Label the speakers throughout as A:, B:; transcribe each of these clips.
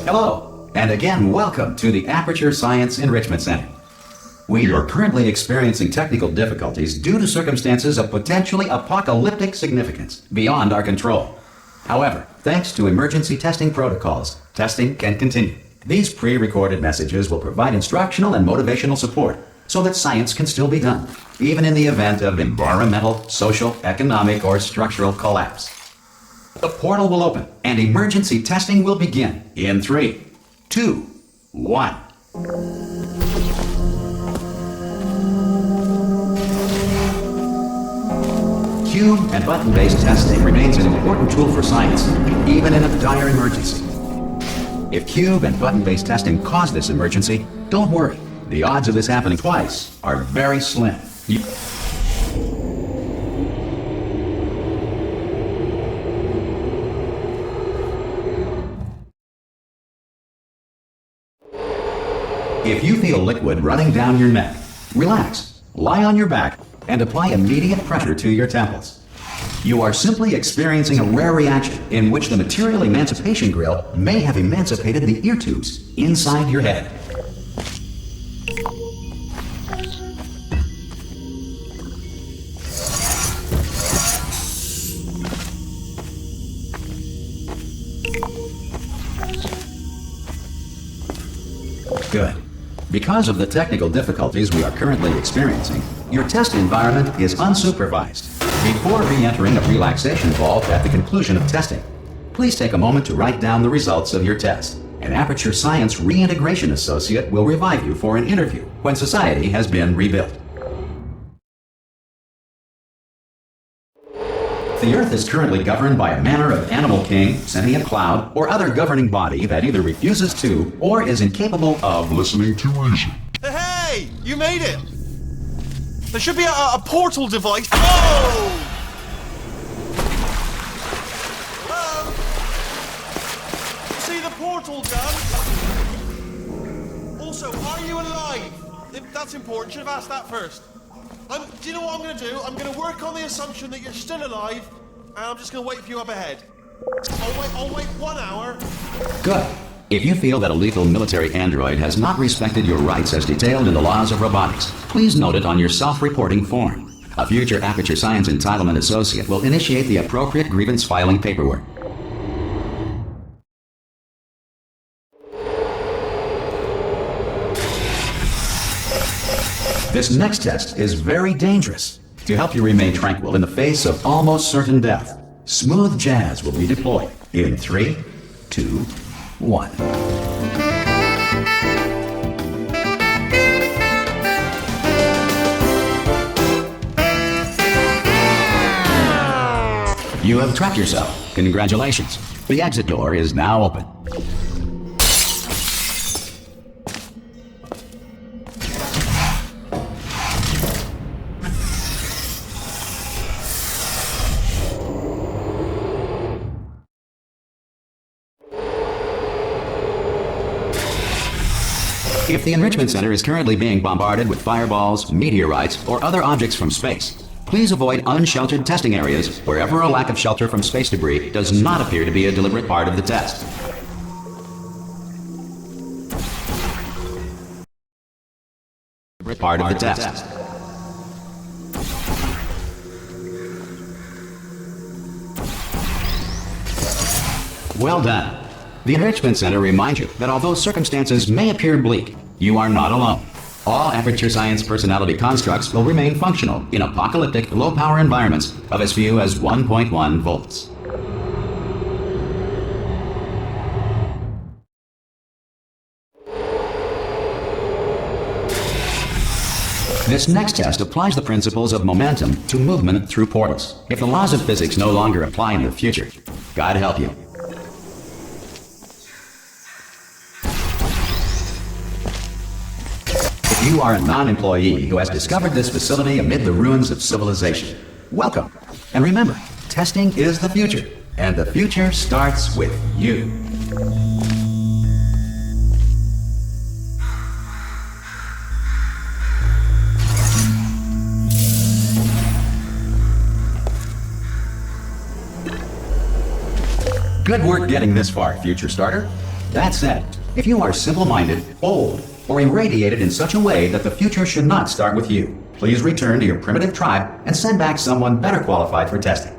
A: Hello, and again welcome to the Aperture Science Enrichment Center. We are currently experiencing technical difficulties due to circumstances of potentially apocalyptic significance beyond our control. However, thanks to emergency testing protocols, testing can continue. These pre-recorded messages will provide instructional and motivational support so that science can still be done, even in the event of environmental, social, economic, or structural collapse. The portal will open, and emergency testing will begin in 3, 2, 1. Cube and button-based testing remains an important tool for science, even in a dire emergency. If cube and button-based testing caused this emergency, don't worry. The odds of this happening twice are very slim. If you feel liquid running down your neck, relax, lie on your back, and apply immediate pressure to your temples. You are simply experiencing a rare reaction in which the material emancipation grill may have emancipated the ear tubes inside your head. Good. Because of the technical difficulties we are currently experiencing, your test environment is unsupervised. Before re-entering a relaxation vault at the conclusion of testing, please take a moment to write down the results of your test. An Aperture Science Reintegration Associate will revive you for an interview when society has been rebuilt. The Earth is currently governed by a manner of animal king, sentient cloud, or other governing body that either refuses to or is incapable of listening to reason.
B: Hey! You made it! There should be a portal device. Oh! Hello? See the portal gun? Also, are you alive? That's important. Should have asked that first. Do you know what I'm going to do? I'm going to work on the assumption that you're still alive, and I'm just going to wait for you up ahead. I'll wait 1 hour.
A: Good. If you feel that a lethal military android has not respected your rights as detailed in the laws of robotics, please note it on your self-reporting form. A future Aperture Science Entitlement Associate will initiate the appropriate grievance filing paperwork. This next test is very dangerous. To help you remain tranquil in the face of almost certain death, smooth jazz will be deployed in 3, 2, 1. You have trapped yourself. Congratulations. The exit door is now open. If the Enrichment Center is currently being bombarded with fireballs, meteorites, or other objects from space, please avoid unsheltered testing areas wherever a lack of shelter from space debris does not appear to be a deliberate part of the test. Part of the test. Well done. The Enrichment Center reminds you that although circumstances may appear bleak, you are not alone. All Aperture Science personality constructs will remain functional in apocalyptic, low-power environments of as few as 1.1 volts. This next test applies the principles of momentum to movement through portals. If the laws of physics no longer apply in the future, God help you. You are a non-employee who has discovered this facility amid the ruins of civilization. Welcome. And remember, testing is the future, and the future starts with you. Good work getting this far, future starter. That said, if you are simple-minded, bold, or irradiated in such a way that the future should not start with you, please return to your primitive tribe and send back someone better qualified for testing.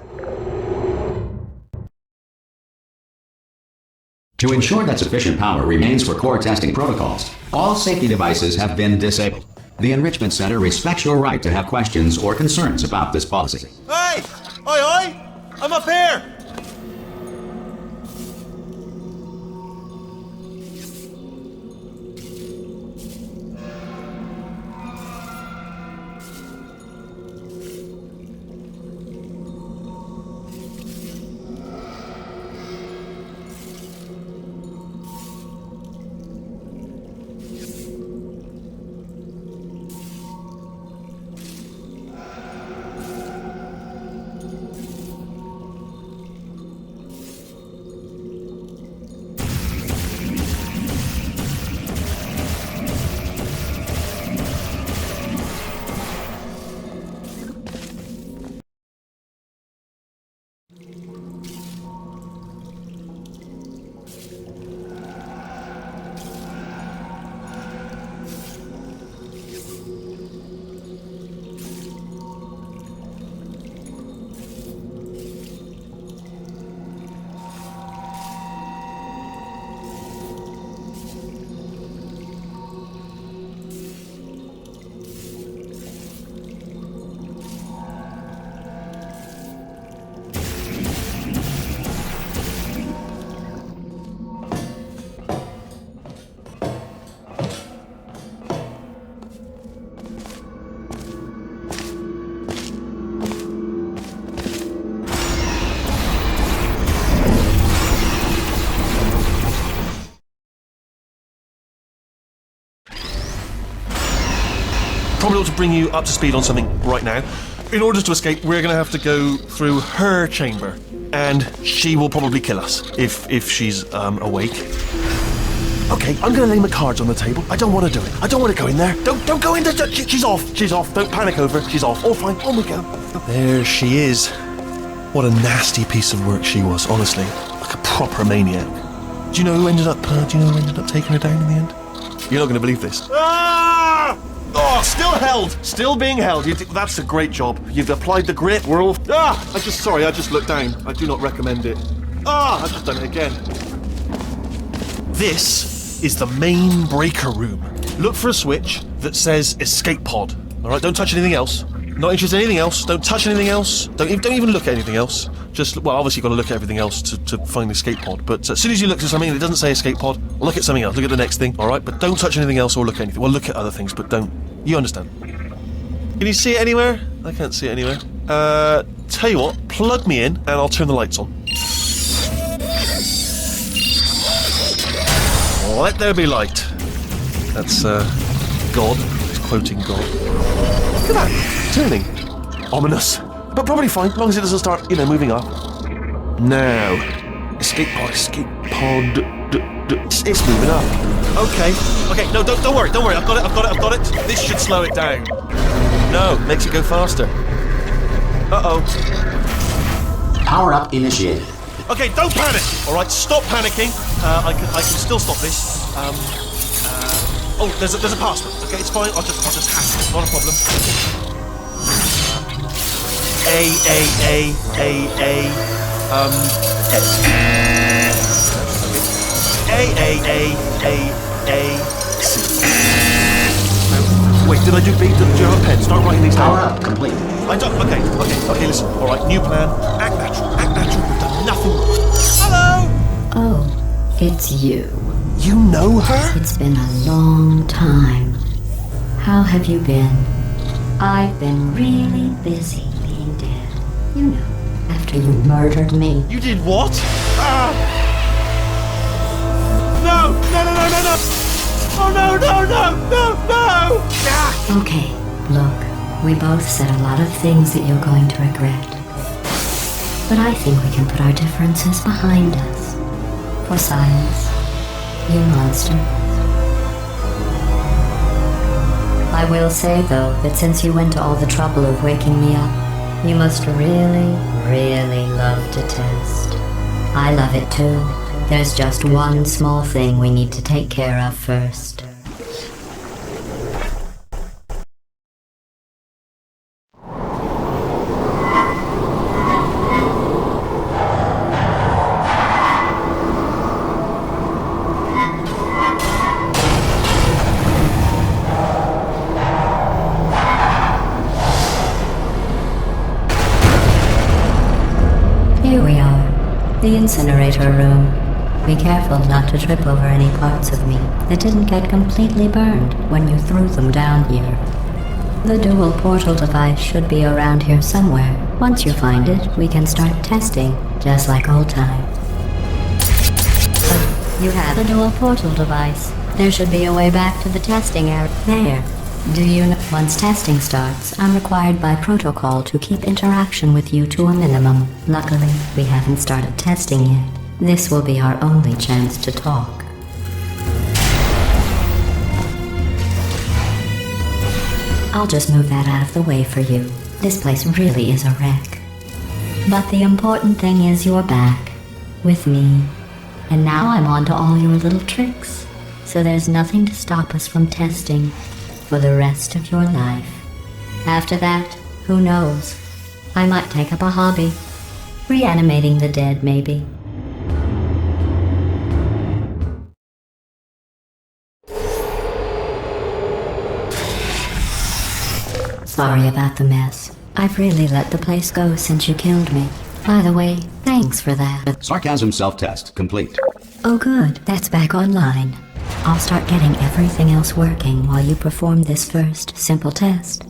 A: To ensure that sufficient power remains for core testing protocols, all safety devices have been disabled. The Enrichment Center respects your right to have questions or concerns about this policy.
B: Hey! Oi, oi! I'm up here! Probably ought to bring you up to speed on something right now. In order to escape, we're going to have to go through her chamber, and she will probably kill us if she's awake. Okay, I'm going to lay my cards on the table. I don't want to do it. I don't want to go in there. Don't go in there. She's off. She's off. Don't panic over. She's off. All fine. On we go. There she is. What a nasty piece of work she was. Honestly, like a proper maniac. Do you know who ended up? Taking her down in the end? You're not going to believe this. Ah! Oh, still held! Still being held. That's a great job. You've applied the grit. We're all... I just looked down. I do not recommend it. I've just done it again. This is the main breaker room. Look for a switch that says escape pod. Alright, don't touch anything else. Not interested in anything else. Don't touch anything else. Don't even look at anything else. Just, well, obviously you've got to look at everything else to find the escape pod. But as soon as you look at something and it doesn't say escape pod, look at something else. Look at the next thing, alright? But don't touch anything else or look at anything. Well, look at other things, but don't. You understand. Can you see it anywhere? I can't see it anywhere. Tell you what, plug me in and I'll turn the lights on. Let there be light. That's, God. He's quoting God. Look at that. Turning. Ominous. But probably fine, as long as it doesn't start, moving up. Now. Escape pod. It's moving up. Okay, no, don't worry. I've got it. This should slow it down. No, makes it go faster. Uh-oh.
A: Power up initiated.
B: Okay, don't panic! Alright, stop panicking. I can still stop this. Oh, there's a password. Okay, it's fine. I'll just hack it. Not a problem. C. Wait, did I do B? Do you have a pen? Start writing these down.
A: Power up complete.
B: I don't. Okay, listen. Alright, new plan. Act natural. We've done nothing. Hello!
C: Oh, it's you.
B: You know her?
C: It's been a long time. How have you been? I've been really busy being dead. You know, after you murdered me.
B: You did what? No! Oh no! Ah!
C: Okay, look, we both said a lot of things that you're going to regret. But I think we can put our differences behind us. For science, you monster. I will say, though, that since you went to all the trouble of waking me up, you must really, really love to test. I love it too. There's just one small thing we need to take care of first. Here we are, the incinerator room. Be careful not to trip over any parts of me that didn't get completely burned when you threw them down here. The dual portal device should be around here somewhere. Once you find it, we can start testing, just like old times. You have a dual portal device. There should be a way back to the testing area. There. Do you know? Once testing starts, I'm required by protocol to keep interaction with you to a minimum. Luckily, we haven't started testing yet. This will be our only chance to talk. I'll just move that out of the way for you. This place really is a wreck. But the important thing is you're back. With me. And now I'm on to all your little tricks. So there's nothing to stop us from testing for the rest of your life. After that, who knows? I might take up a hobby. Reanimating the dead, maybe. Sorry about the mess. I've really let the place go since you killed me. By the way, thanks for that.
A: Sarcasm self-test complete.
C: Oh good, that's back online. I'll start getting everything else working while you perform this first simple test.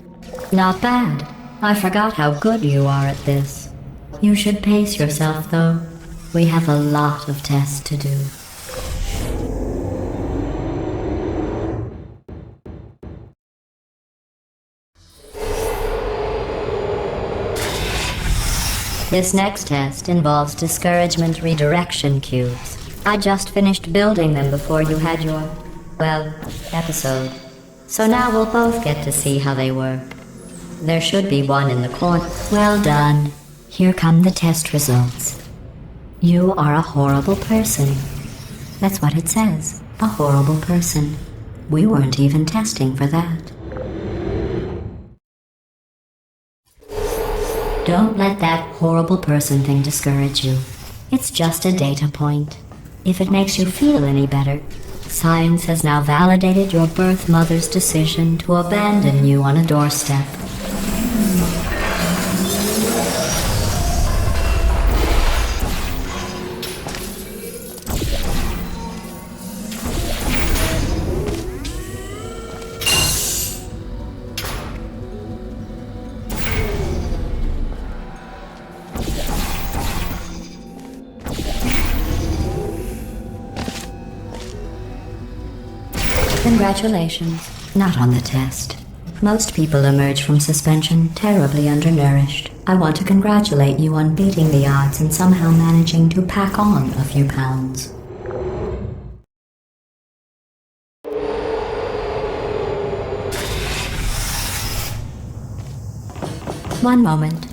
C: Not bad. I forgot how good you are at this. You should pace yourself though. We have a lot of tests to do. This next test involves discouragement redirection cubes. I just finished building them before you had your, well, episode. So now we'll both get to see how they work. There should be one in the corner. Well done. Here come the test results. You are a horrible person. That's what it says. A horrible person. We weren't even testing for that. Don't let that horrible person thing discourage you. It's just a data point. If it makes you feel any better, science has now validated your birth mother's decision to abandon you on a doorstep. Congratulations. Not on the test. Most people emerge from suspension terribly undernourished. I want to congratulate you on beating the odds and somehow managing to pack on a few pounds. One moment.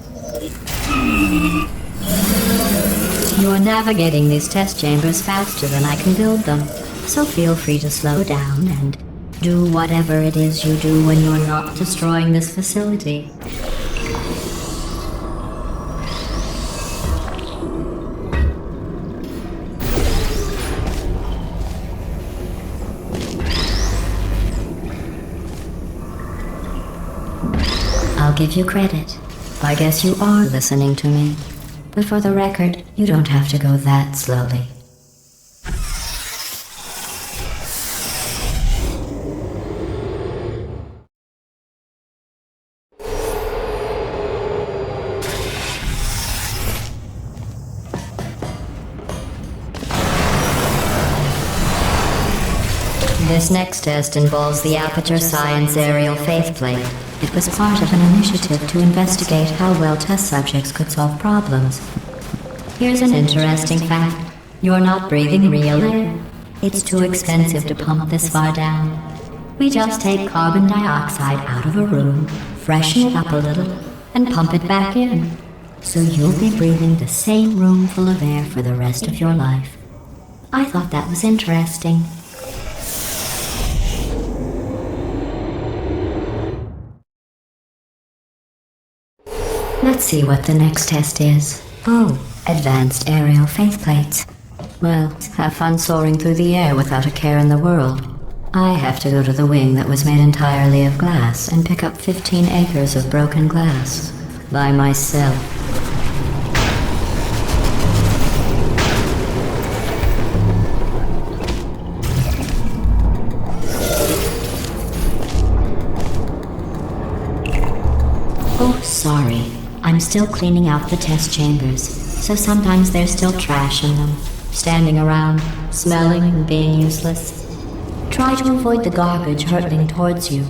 C: You're navigating these test chambers faster than I can build them. So feel free to slow down and do whatever it is you do when you're not destroying this facility. I'll give you credit. I guess you are listening to me. But for the record, you don't have to go that slowly. This next test involves the Aperture Science Aerial Faithplate. It was part of an initiative to investigate how well test subjects could solve problems. Here's an interesting fact. You're not breathing real air. It's too expensive to pump this far down. We just take carbon dioxide out of a room, freshen it up a little, and pump it back in. So you'll be breathing the same room full of air for the rest of your life. I thought that was interesting. Let's see what the next test is. Oh, advanced aerial faceplates. Well, have fun soaring through the air without a care in the world. I have to go to the wing that was made entirely of glass and pick up 15 acres of broken glass. By myself. Oh, sorry. I'm still cleaning out the test chambers, so sometimes there's still trash in them, standing around, smelling and being useless. Try to avoid the garbage hurtling towards you.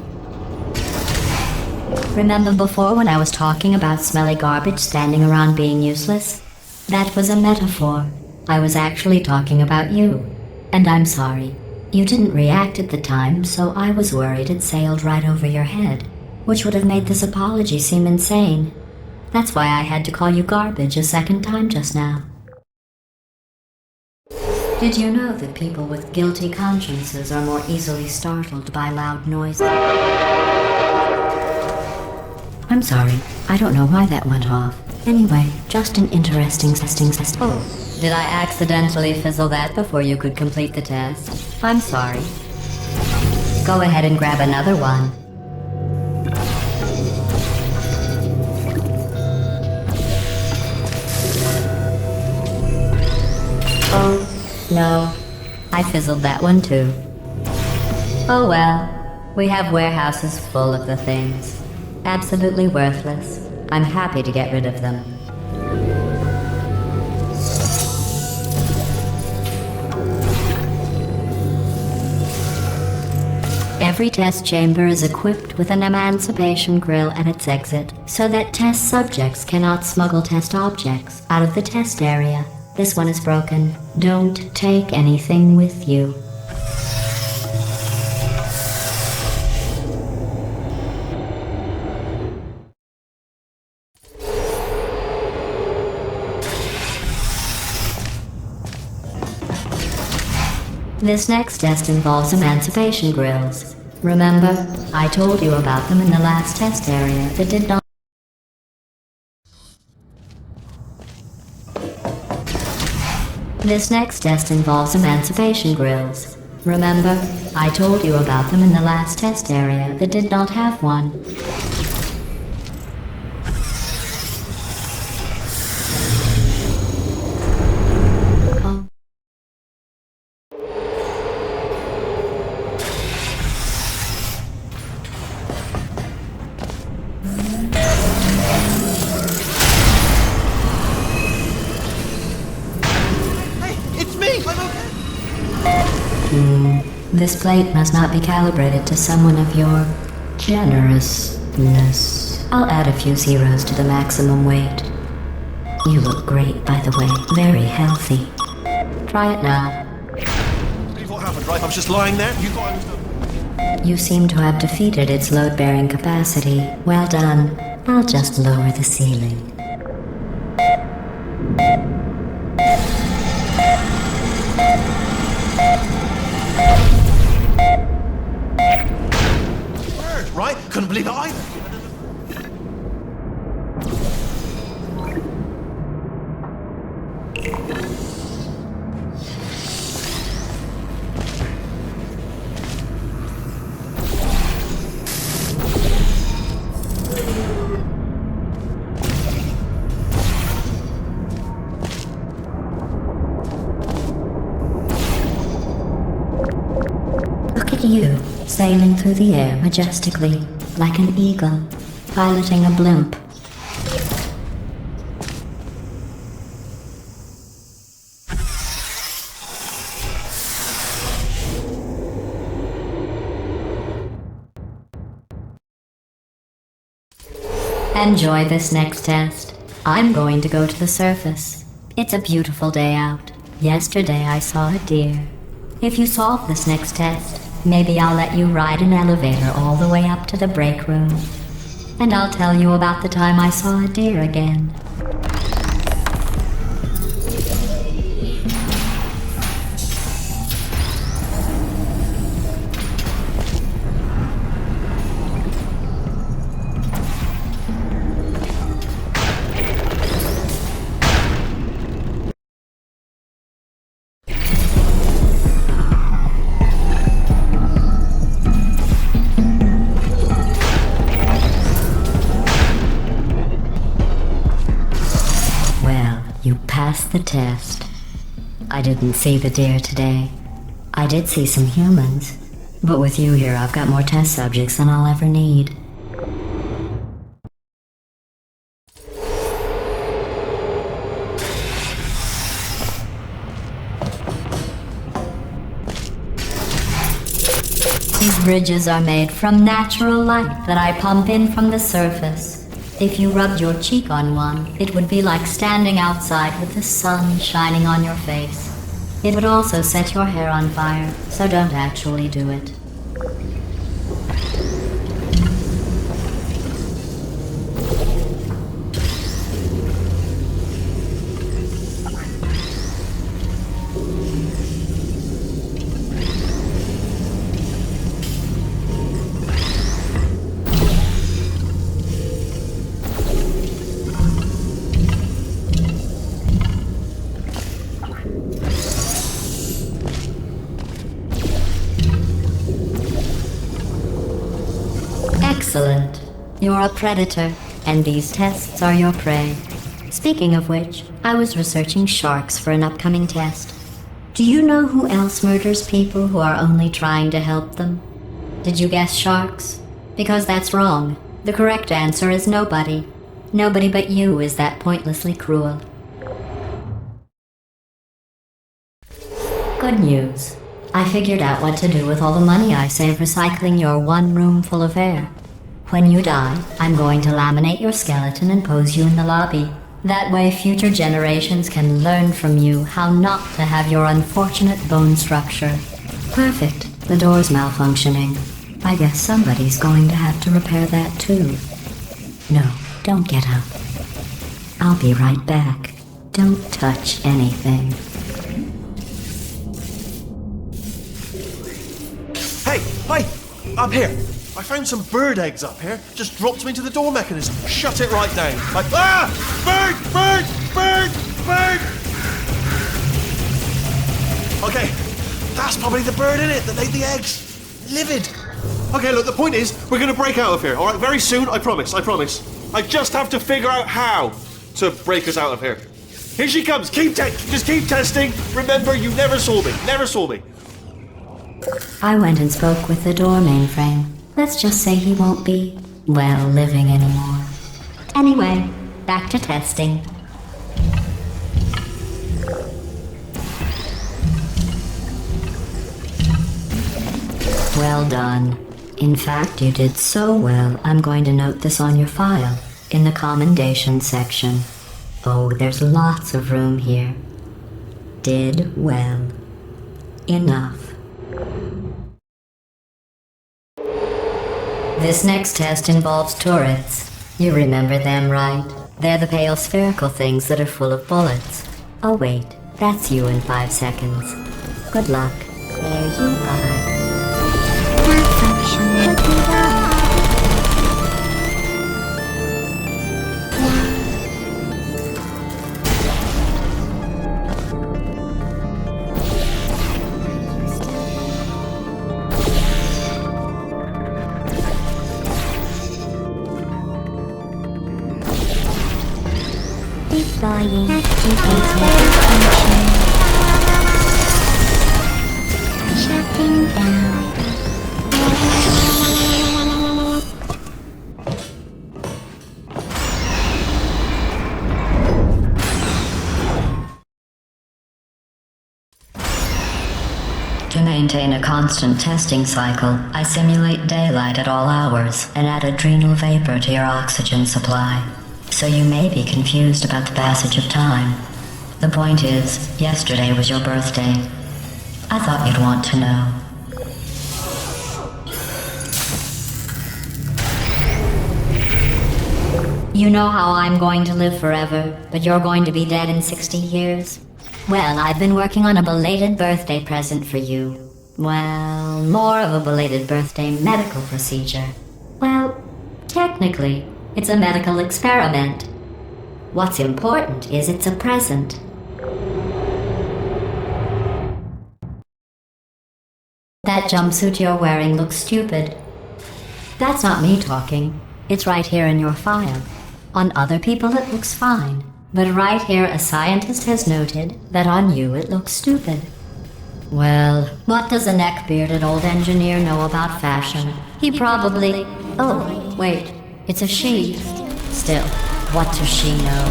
C: Remember before when I was talking about smelly garbage standing around being useless? That was a metaphor. I was actually talking about you. And I'm sorry. You didn't react at the time, so I was worried it sailed right over your head, which would have made this apology seem insane. That's why I had to call you garbage a second time just now. Did you know that people with guilty consciences are more easily startled by loud noises? I'm sorry, I don't know why that went off. Anyway, just an interesting testing system. Oh, did I accidentally fizzle that before you could complete the test? I'm sorry. Go ahead and grab another one. Oh. No, I fizzled that one too. Oh well, we have warehouses full of the things. Absolutely worthless. I'm happy to get rid of them. Every test chamber is equipped with an emancipation grill at its exit, so that test subjects cannot smuggle test objects out of the test area. This one is broken. Don't take anything with you. This next test involves emancipation grills. Remember, I told you about them in the last test area that did not. This next test involves emancipation grills. Remember, I told you about them in the last test area that did not have one. Oh. This plate must not be calibrated to someone of your generousness. I'll add a few zeros to the maximum weight. You look great, by the way. Very healthy. Try it now.
B: Believe what happened, right? I was just lying there. You thought I was done.
C: You seem to have defeated its load-bearing capacity. Well done. I'll just lower the ceiling.
B: Right? Couldn't believe it either.
C: Look at you, sailing through the air majestically, like an eagle, piloting a blimp. Enjoy this next test. I'm going to go to the surface. It's a beautiful day out. Yesterday I saw a deer. If you solve this next test, maybe I'll let you ride an elevator all the way up to the break room. And I'll tell you about the time I saw a deer again. passed the test. I didn't see the deer today. I did see some humans, but with you here, I've got more test subjects than I'll ever need. These bridges are made from natural light that I pump in from the surface. If you rubbed your cheek on one, it would be like standing outside with the sun shining on your face. It would also set your hair on fire, so don't actually do it. Excellent. You're a predator, and these tests are your prey. Speaking of which, I was researching sharks for an upcoming test. Do you know who else murders people who are only trying to help them? Did you guess sharks? Because that's wrong. The correct answer is nobody. Nobody but you is that pointlessly cruel. Good news. I figured out what to do with all the money I save recycling your one room full of air. When you die, I'm going to laminate your skeleton and pose you in the lobby. That way future generations can learn from you how not to have your unfortunate bone structure. Perfect. The door's malfunctioning. I guess somebody's going to have to repair that too. No, don't get up. I'll be right back. Don't touch anything.
B: Hey, up here. I found some bird eggs up here. Just dropped them into the door mechanism. Shut it right down. Bird! Okay, that's probably the bird in it that laid the eggs. Livid. Okay, look, the point is, we're gonna break out of here, alright? Very soon, I promise. I just have to figure out how to break us out of here. Here she comes. Just keep testing. Remember, you never saw me.
C: I went and spoke with the door mainframe. Let's just say he won't be, well, living anymore. Anyway, back to testing. Well done. In fact, you did so well, I'm going to note this on your file, in the commendation section. Oh, there's lots of room here. Did well. Enough. This next test involves turrets. You remember them, right? They're the pale spherical things that are full of bullets. Oh wait, that's you in 5 seconds. Good luck. There you are. Deploying activated function. Shutting down. To maintain a constant testing cycle, I simulate daylight at all hours and add adrenal vapor to your oxygen supply. So you may be confused about the passage of time. The point is, yesterday was your birthday. I thought you'd want to know. You know how I'm going to live forever, but you're going to be dead in 60 years? Well, I've been working on a belated birthday present for you. Well, more of a belated birthday medical procedure. Well, technically, it's a medical experiment. What's important is it's a present. That jumpsuit you're wearing looks stupid. That's not me talking. It's right here in your file. On other people it looks fine. But right here, a scientist has noted that on you it looks stupid. Well, what does a neck-bearded old engineer know about fashion? He probably... Oh, wait, it's a she. Still, what does she know?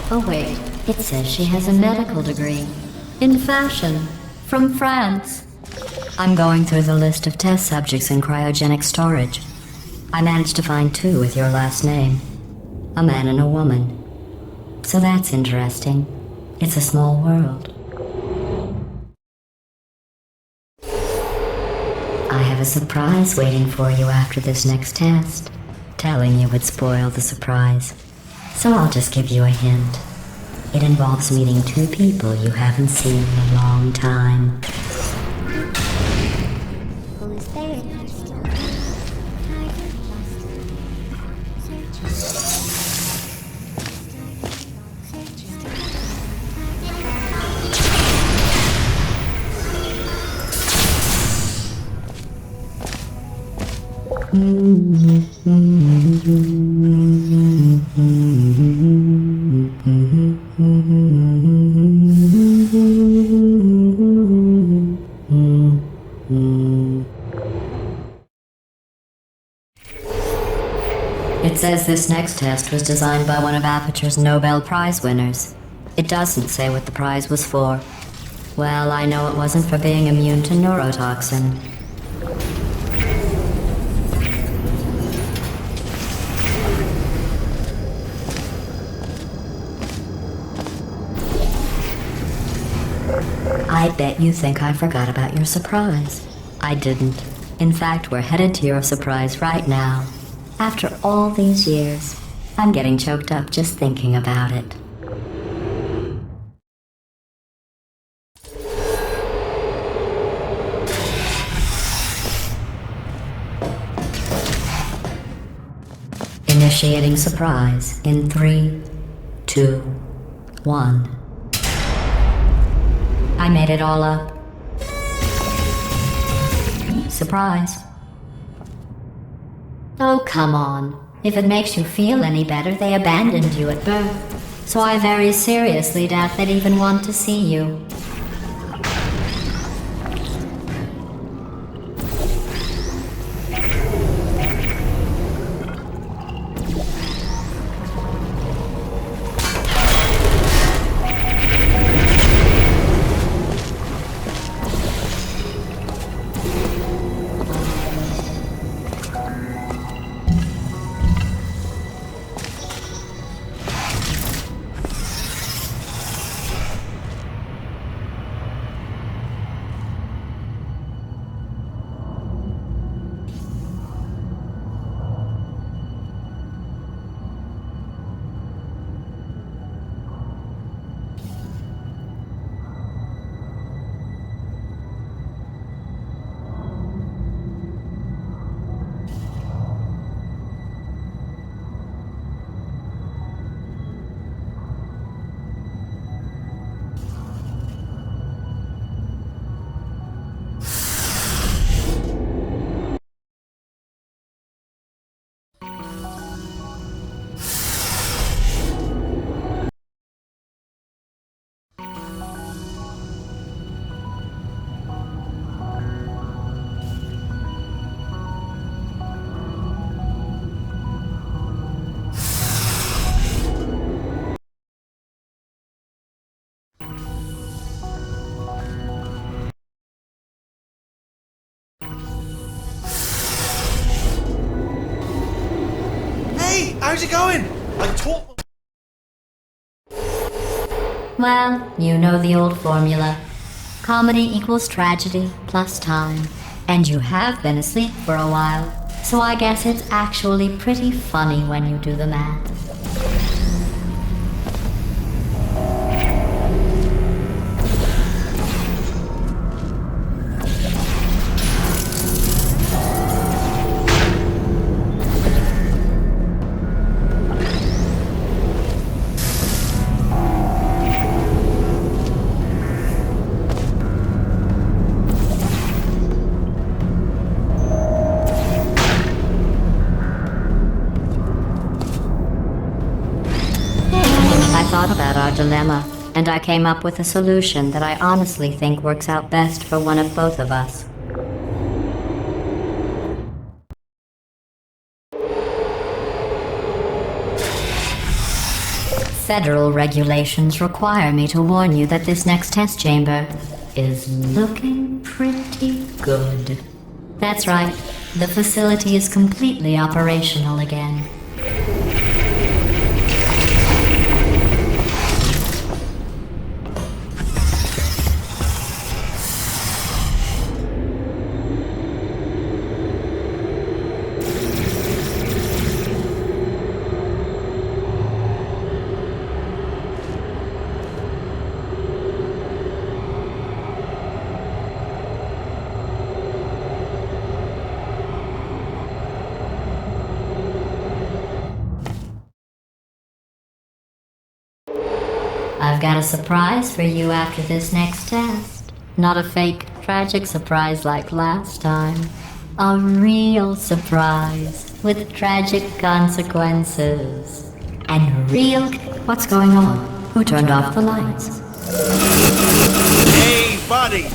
C: Oh wait, it says she has a medical degree. In fashion. From France. I'm going through the list of test subjects in cryogenic storage. I managed to find 2 with your last name. A man and a woman. So that's interesting. It's a small world. I have a surprise waiting for you after this next test. Telling you would spoil the surprise. So I'll just give you a hint. It involves meeting 2 people you haven't seen in a long time.
D: Who's there?
C: It says this next test was designed by one of Aperture's Nobel Prize winners. It doesn't say what the prize was for. Well, I know it wasn't for being immune to neurotoxin. I bet you think I forgot about your surprise. I didn't. In fact, we're headed to your surprise right now. After all these years, I'm getting choked up just thinking about it. Initiating surprise in 3, 2, 1. I made it all up. Surprise. Oh, come on. If it makes you feel any better, they abandoned you at birth. So I very seriously doubt they'd even want to see you.
B: How's it going? I taught...
C: Well, you know the old formula. Comedy equals tragedy plus time. And you have been asleep for a while, so I guess it's actually pretty funny when you do the math. And I came up with a solution that I honestly think works out best for one of both of us. Federal regulations require me to warn you that this next test chamber is looking pretty good. That's right, the facility is completely operational again. I've got a surprise for you after this next test. Not a fake, tragic surprise like last time. A real surprise with tragic consequences. And real... What's going on? Who turned off the lights?
B: Hey, buddy!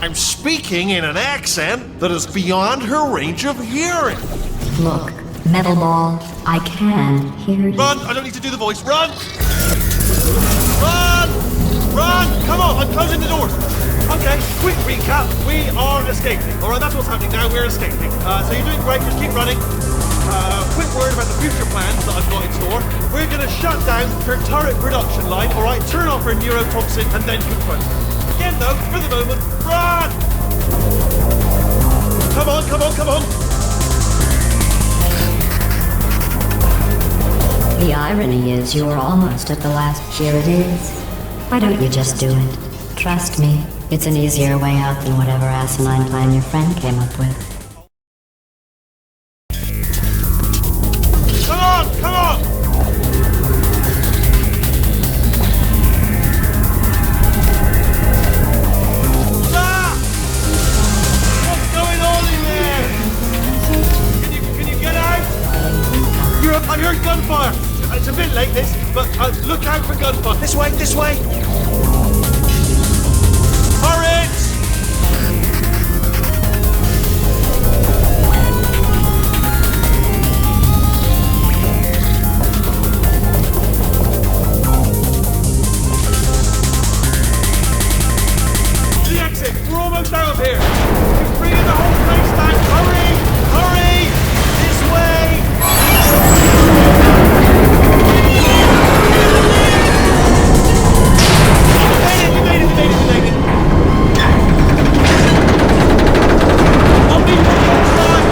B: I'm speaking in an accent that is beyond her range of hearing.
C: Look, Metal Ball, I can hear you.
B: Run! I don't need to do the voice. Run! Run! Run! Come on, I'm closing the doors. Okay, quick recap. We are escaping. Alright, that's what's happening now. We're escaping. So you're doing great. Just keep running. Quick word about the future plans that I've got in store. We're going to shut down her turret production line, alright? Turn off her neurotoxin and then confront her. Again, though, for the moment, run! Come on, come on, come on!
C: The irony is you were almost at the last. Here it is. Why don't you just do it? Trust me, it's an easier way out than whatever asinine plan your friend came up with.
B: Come on, come on! Ah! What's going on in there? Can you get out? I heard gunfire. It's a bit late, this, but look out for gunfire. This way, this way. Turret! The exit. We're almost out of here. He's bringing the whole place down. Hurry! Hurry! This way! We made it! I'll be on the outside!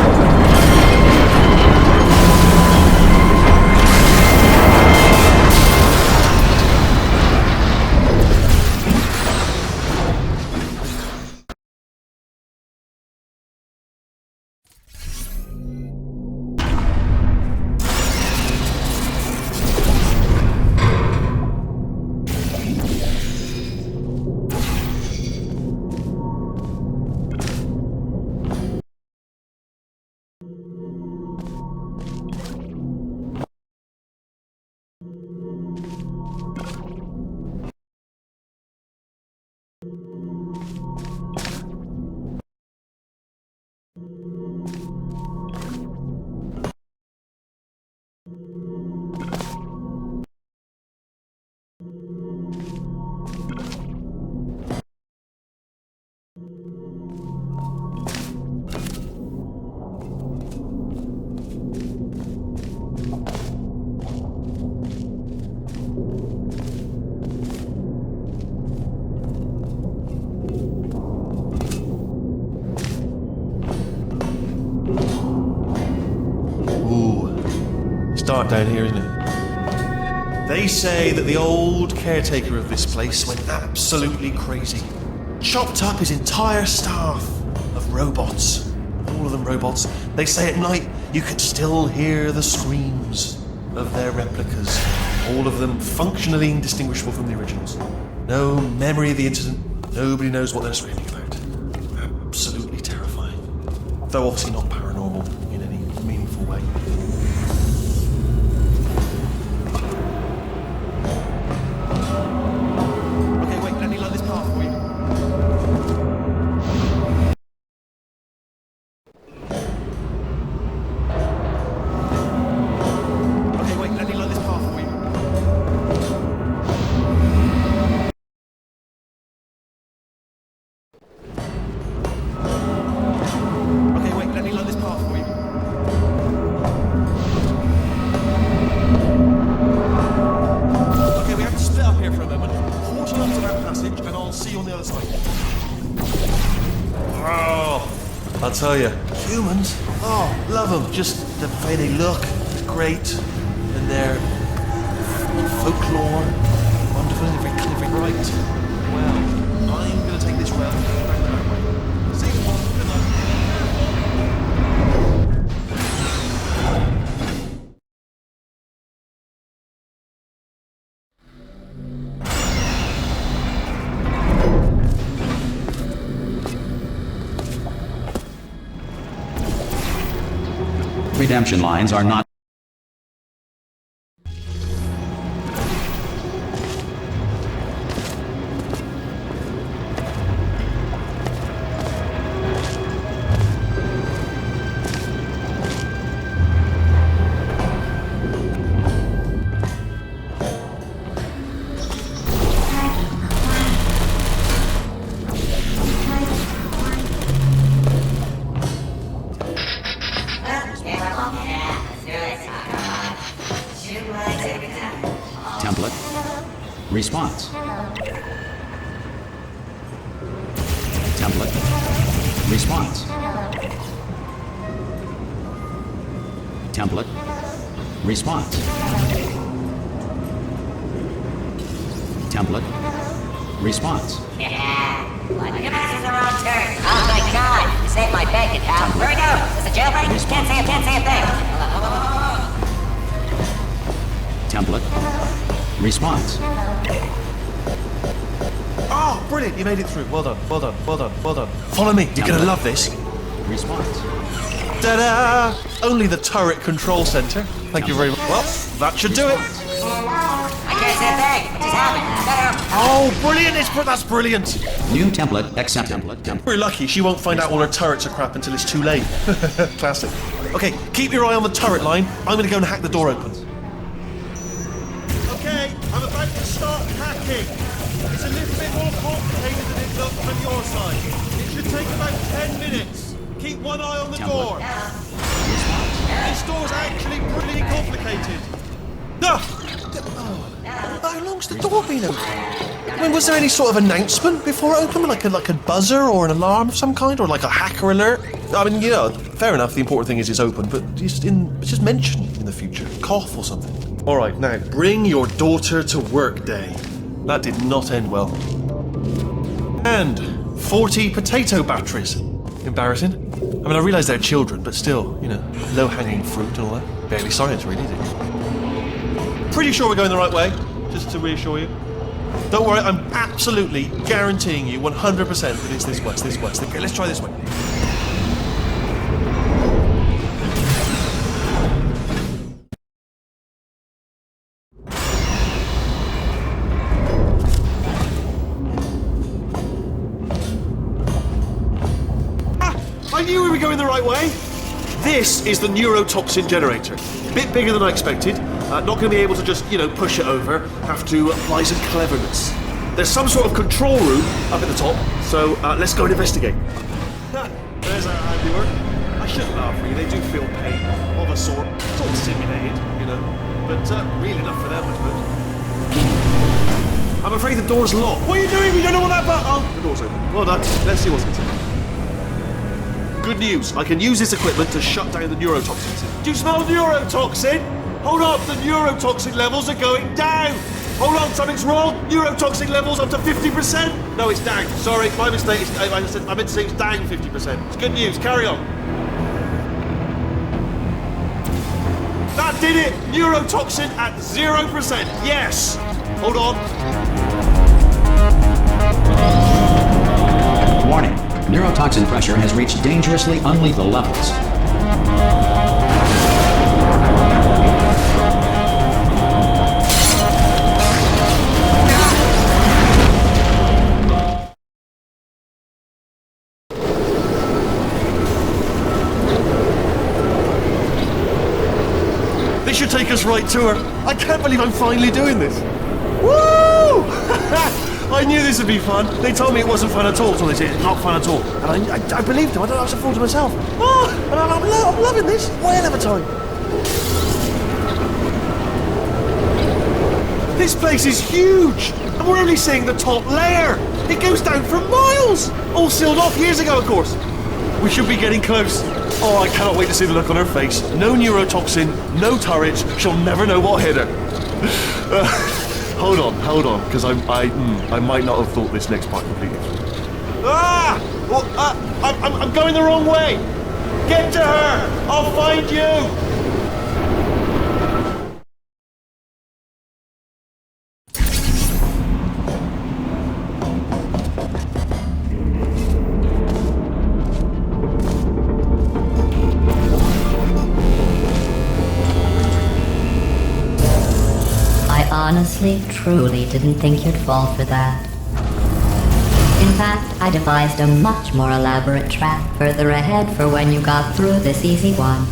B: Dark down here, isn't it? They say that the old caretaker of this place went absolutely crazy. Chopped up his entire staff of robots. All of them robots. They say at night you can still hear the screams of their replicas. All of them functionally indistinguishable from the originals. No memory of the incident. Nobody knows what they're screaming about. Absolutely terrifying. Though obviously not paranormal in any meaningful way. on up to that passage, and I'll see you on the other side. Oh, I'll tell you, humans, oh, love them. Just the way they look, it's great. And their folklore, wonderful, every bright. Well, I'm going to take this route back that way. See you all. Good night.
A: Redemption lines are not. Template. Response. Template. Response. Template. Response. Template. Response.
D: Yeah. What? You're making the wrong turn. Oh my god. You saved my bacon, pal. Where we go? Is this a jailbreak? Can't say a thing.
A: Template. Response.
B: Oh, brilliant. You made it through. Well done. Follow me. You're going to love this.
A: Response.
B: Ta-da! Only the turret control center. Thank you very much. Well, that should do it.
D: I can't say a thing. What just happened?
B: Oh, brilliant. That's brilliant.
A: New template accepted. Template.
B: We're lucky she won't find out all her turrets are crap until it's too late. Classic. Okay, keep your eye on the turret line. I'm going to go and hack the door open. Okay, I'm about to start hacking. It's a little bit more complicated than it looks on your side. It should take about 10 minutes. Keep one eye on the door. This door's actually pretty complicated. How long's the door been open? I mean, was there any sort of announcement before it opened? Like a buzzer or an alarm of some kind? Or like a hacker alert? I mean, you know, fair enough, the important thing is it's open, but just mention in the future. Cough or something. Alright, now, bring your daughter to work day. That did not end well. And 40 potato batteries. Embarrassing. I mean, I realise they're children, but still, you know, low-hanging fruit and all that. Barely science, really, is it? Pretty sure we're going the right way, just to reassure you. Don't worry, I'm absolutely guaranteeing you 100% that it's this way. Okay, let's try this way. I knew we were going the right way. This is the neurotoxin generator. A bit bigger than I expected. Not going to be able to just, you know, push it over. Have to apply some cleverness. There's some sort of control room up at the top, so let's go and investigate. There's our handiwork. I shouldn't laugh, really. They do feel pain of a sort. It's all simulated, you know, but real enough for them, I suppose. I'm afraid the door's locked. What are you doing? We don't know what that button. Oh, the door's open. Well done. Let's see what's inside. Good news, I can use this equipment to shut down the neurotoxins. Do you smell neurotoxin? Hold on, the neurotoxin levels are going down. Hold on, something's wrong. Neurotoxin levels up to 50%. No, it's down. Sorry, my mistake. I meant to say it's down 50%. It's good news, carry on. That did it! Neurotoxin at 0%. Yes! Hold on.
A: Warning. Neurotoxin pressure has reached dangerously unlethal levels.
B: This should take us right to her. I can't believe I'm finally doing this. Woo! I knew this would be fun. They told me it wasn't fun at all, so they said it's not fun at all. And I believed them. I don't know, I was a fool to myself. Oh, and I'm loving this. Whale of a time. This place is huge. And we're only seeing the top layer. It goes down for miles. All sealed off years ago, of course. We should be getting close. Oh, I cannot wait to see the look on her face. No neurotoxin, no turrets. She'll never know what hit her. Hold on, because I might not have thought this next part completely through. Well, I'm going the wrong way. Get to her. I'll find you.
C: Honestly, truly didn't think you'd fall for that. In fact, I devised a much more elaborate trap further ahead for when you got through this easy one.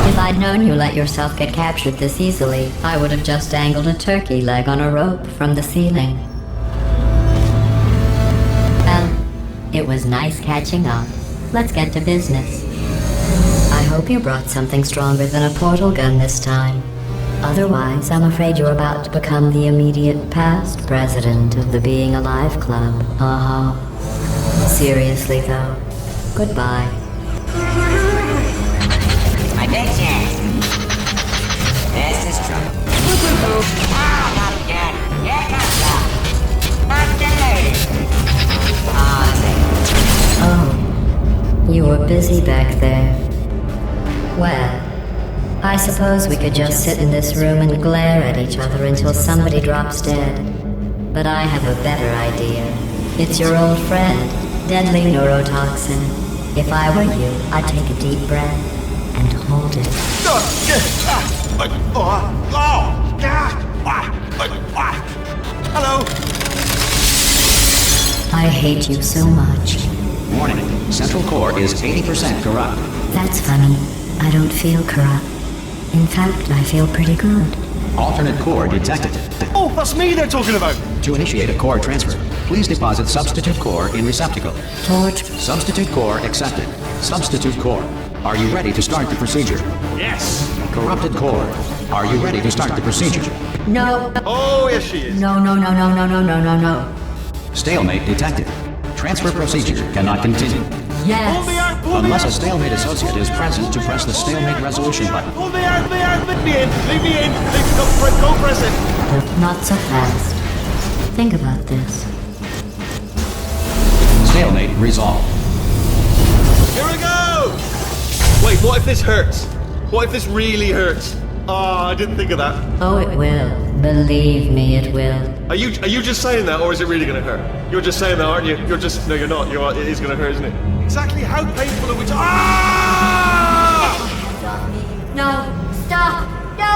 C: If I'd known you let yourself get captured this easily, I would have just dangled a turkey leg on a rope from the ceiling. Well, it was nice catching up. Let's get to business. I hope you brought something stronger than a portal gun this time. Otherwise, I'm afraid you're about to become the immediate past president of the Being Alive Club. Seriously, though. Goodbye.
D: My big chance. This is trouble. Oh, not again. Here comes up. Not delayed.
C: Oh, you were busy back there. Well, I suppose we could just sit in this room and glare at each other until somebody drops dead. But I have a better idea. It's your old friend, deadly neurotoxin. If I were you, I'd take a deep breath and hold it.
B: Hello.
C: I hate you so much.
A: Warning, central core is 80% corrupt.
C: That's funny. I don't feel corrupt. In fact, I feel pretty good.
A: Alternate core detected.
B: Oh, that's me they're talking about.
A: To initiate a core transfer, please deposit substitute core in receptacle.
C: Torch.
A: Substitute core accepted. Substitute core. Are you ready to start the procedure?
B: Yes.
A: Corrupted core. Are you ready to start the procedure?
C: No.
B: Oh, yes she is.
C: No.
A: Stalemate detected. Transfer procedure cannot continue.
C: Yes.
B: Pull me out, pull me
A: Unless
B: out.
A: a stalemate associate is present to press the stalemate resolution button.
B: Pull me out, let me in, leave me in. Go press it.
C: Not so fast. Think about this.
A: Stalemate resolved.
B: Here we go. Wait, what if this hurts? What if this really hurts? I didn't think of that.
C: Oh, it will. Believe me, it will.
B: Are you just saying that, or is it really gonna hurt? You're just saying that, aren't you? No, you're not. It is gonna hurt, isn't it? Exactly how painful are we
C: No. Stop. No.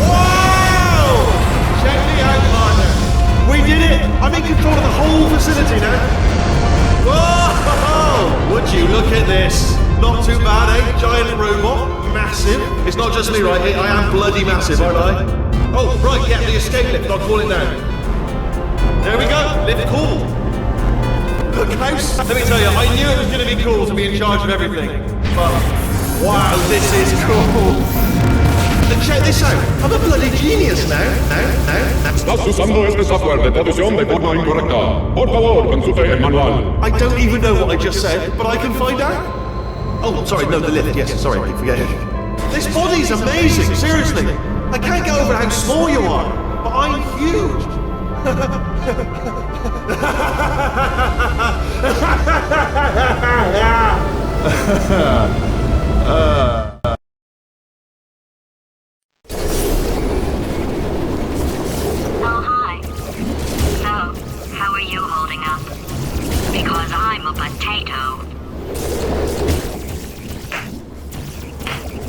B: Wow! Check me out, partner. We did it! I'm in control of the whole facility now. Whoa! Would you look at this? Not too bad, eh? Giant robot. Massive. It's not just me, right? I am bloody massive, aren't I? Oh, right, yeah, the escape lift. I'll call it now. There we go. Lift cool. Look, Klaus, let me tell you, I knew it was going to be cool to be in charge of everything. But, wow, this is cool. And check this out. I'm a bloody genius now.
E: Estás usando este software de traducción de forma incorrecta. Por favor, consulte el manual.
B: I don't even know what I just said, but I can find out. Oh, sorry, no, the lift. Yes, sorry, I keep forgetting. This body's amazing, seriously. I can't get over how small you are, but I'm huge.
F: Oh, hi. So, how are you holding up? Because I'm a potato.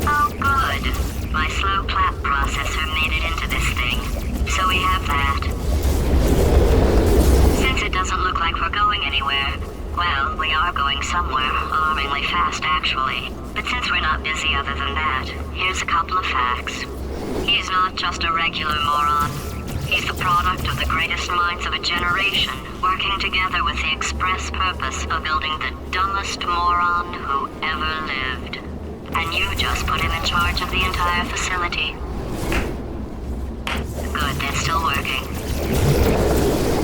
F: Oh, good. My slow clap processor made it into this thing. So we have that. Since it doesn't look like we're going anywhere, well, we are going somewhere, alarmingly fast actually. But since we're not busy other than that, here's a couple of facts. He's not just a regular moron. He's the product of the greatest minds of a generation, working together with the express purpose of building the dumbest moron who ever lived. And you just put him in charge of the entire facility. Good, that's still working.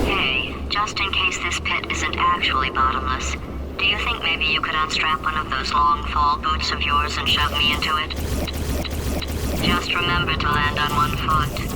F: Hey, just in case this pit isn't actually bottomless, do you think maybe you could unstrap one of those long fall boots of yours and shove me into it? Just remember to land on one foot.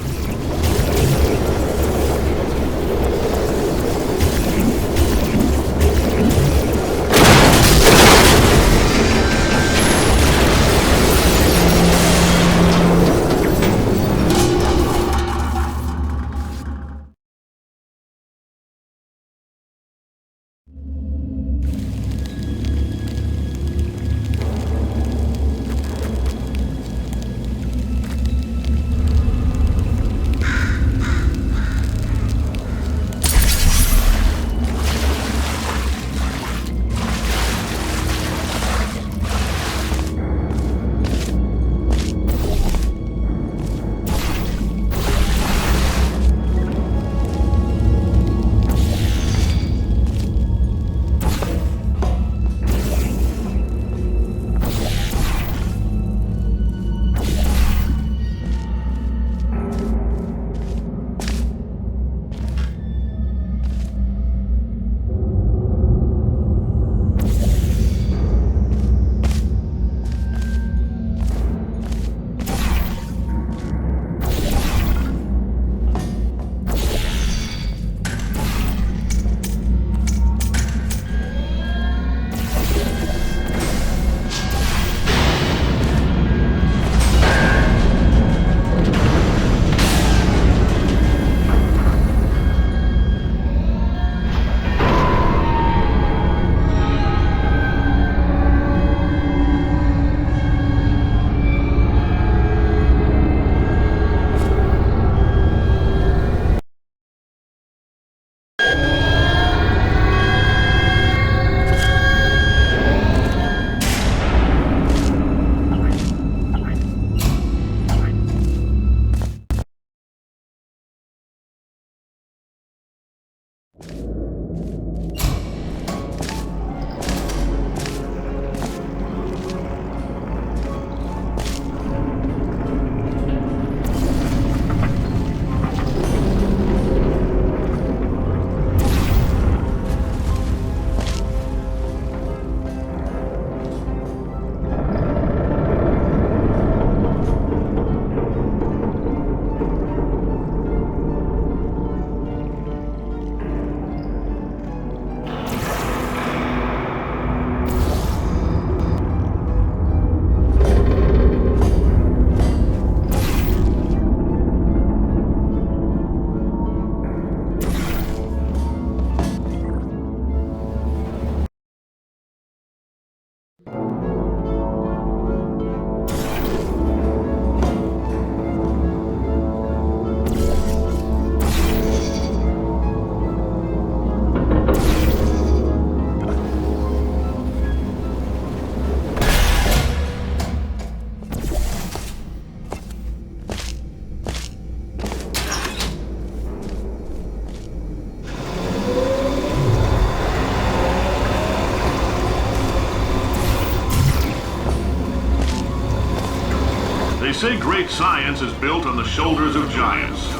G: say great science is built on the shoulders of giants.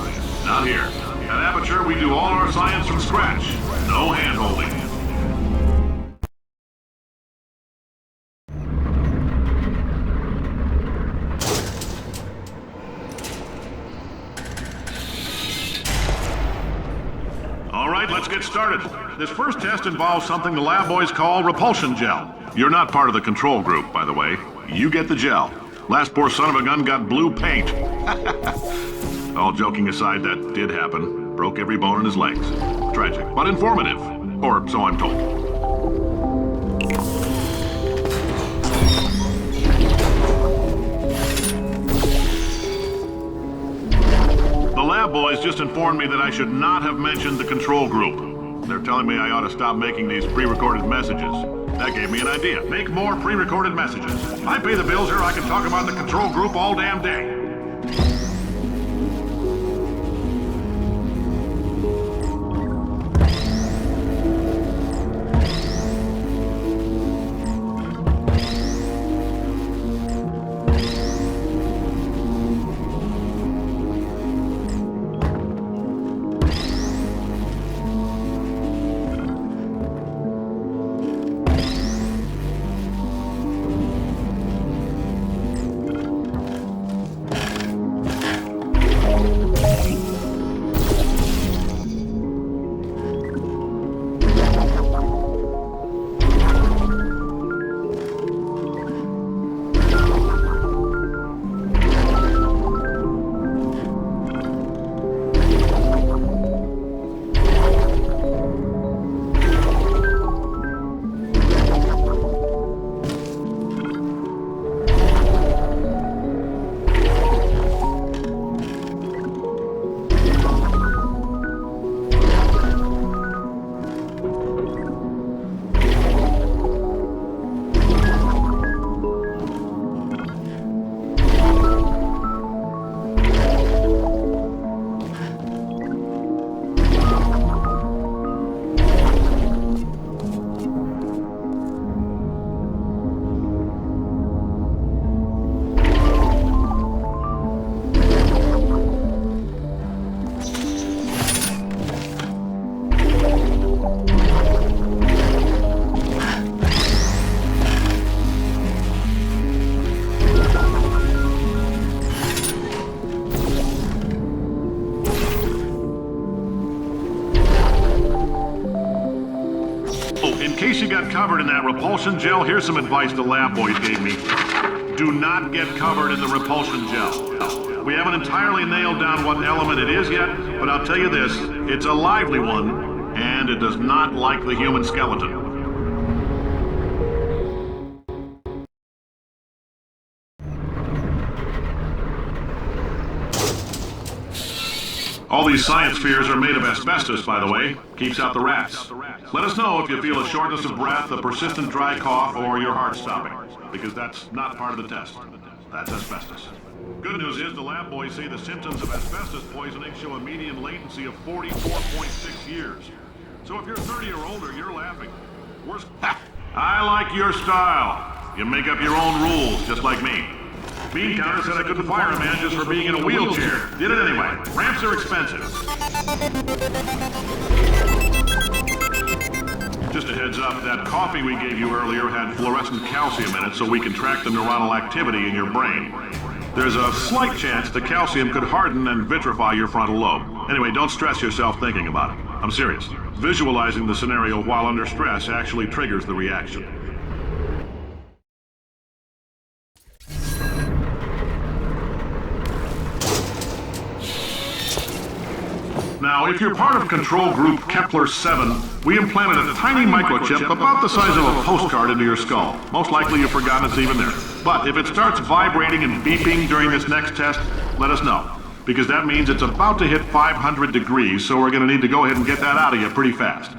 G: Not here. At Aperture, we do all our science from scratch. No hand-holding. All right, let's get started. This first test involves something the lab boys call repulsion gel. You're not part of the control group, by the way. You get the gel. Last poor son of a gun got blue paint. All joking aside, that did happen. Broke every bone in his legs. Tragic, but informative. Or so I'm told. The lab boys just informed me that I should not have mentioned the control group. They're telling me I ought to stop making these pre-recorded messages. That gave me an idea. Make more pre-recorded messages. I pay the bills here, I can talk about the control group all damn day. covered in that repulsion gel, here's some advice the lab boys gave me. Do not get covered in the repulsion gel. We haven't entirely nailed down what element it is yet, but I'll tell you this, it's a lively one, and it does not like the human skeleton. All these science spheres are made of asbestos, by the way. Keeps out the rats. Let us know if you feel a shortness of breath, a persistent dry cough, or your heart stopping, because that's not part of the test. That's asbestos. Good news is the lab boys say the symptoms of asbestos poisoning show a median latency of 44.6 years. So if you're 30 or older, you're laughing. Worst. I like your style. You make up your own rules, just like me. Bean Counter said I couldn't fire a man just for being in a wheelchair. Did it anyway. Ramps are expensive. Just a heads up, that coffee we gave you earlier had fluorescent calcium in it so we can track the neuronal activity in your brain. There's a slight chance the calcium could harden and vitrify your frontal lobe. Anyway, don't stress yourself thinking about it. I'm serious. Visualizing the scenario while under stress actually triggers the reaction. Now, if you're part of Control Group Kepler-7, we implanted a tiny microchip about the size of a postcard into your skull. Most likely you've forgotten it's even there. But if it starts vibrating and beeping during this next test, let us know. Because that means it's about to hit 500 degrees, so we're going to need to go ahead and get that out of you pretty fast.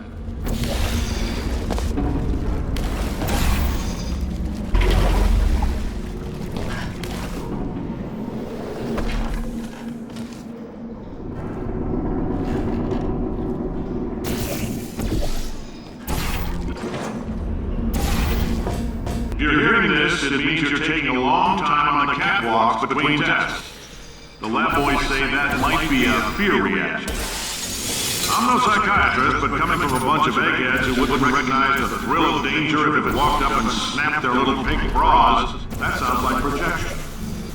G: If you're hearing this, it means you're taking a long time on the catwalks between tests. The lab boys say that might be a fear reaction. I'm no psychiatrist, but coming from a bunch of eggheads who wouldn't recognize the thrill of danger if it walked up and snapped their little pink bras, that sounds like projection.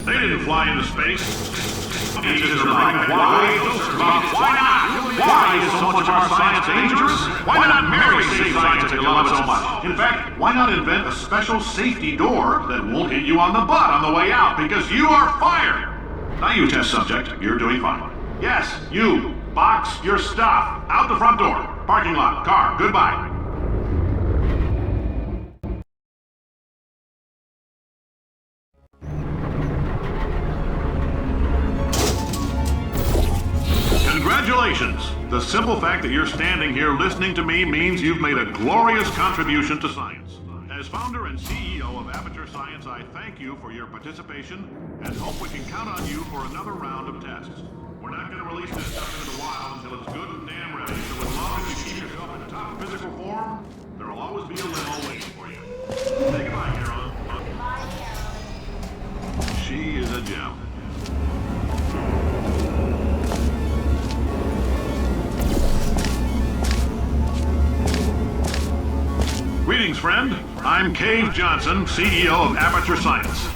G: They didn't fly into space. Ages are like, why? Why not? Why is so much of our science dangerous? Why not marry safe science if you love it so much? In fact, why not invent a special safety door that won't hit you on the butt on the way out because you are fired? Now you test subject, you're doing fine. Yes, you. Box your stuff. Out the front door. Parking lot. Car. Goodbye. Congratulations! The simple fact that you're standing here listening to me means you've made a glorious contribution to science. As founder and CEO of Aperture Science, I thank you for your participation and hope we can count on you for another round of tests. We're not going to release this stuff into the wild until it's good and damn ready, so as long as you keep yourself in top physical form, there'll always be a limo waiting for you. Say goodbye, Carolyn. Goodbye, Carolyn. She is a gem. Greetings, friend. I'm Cave Johnson, CEO of Aperture Science.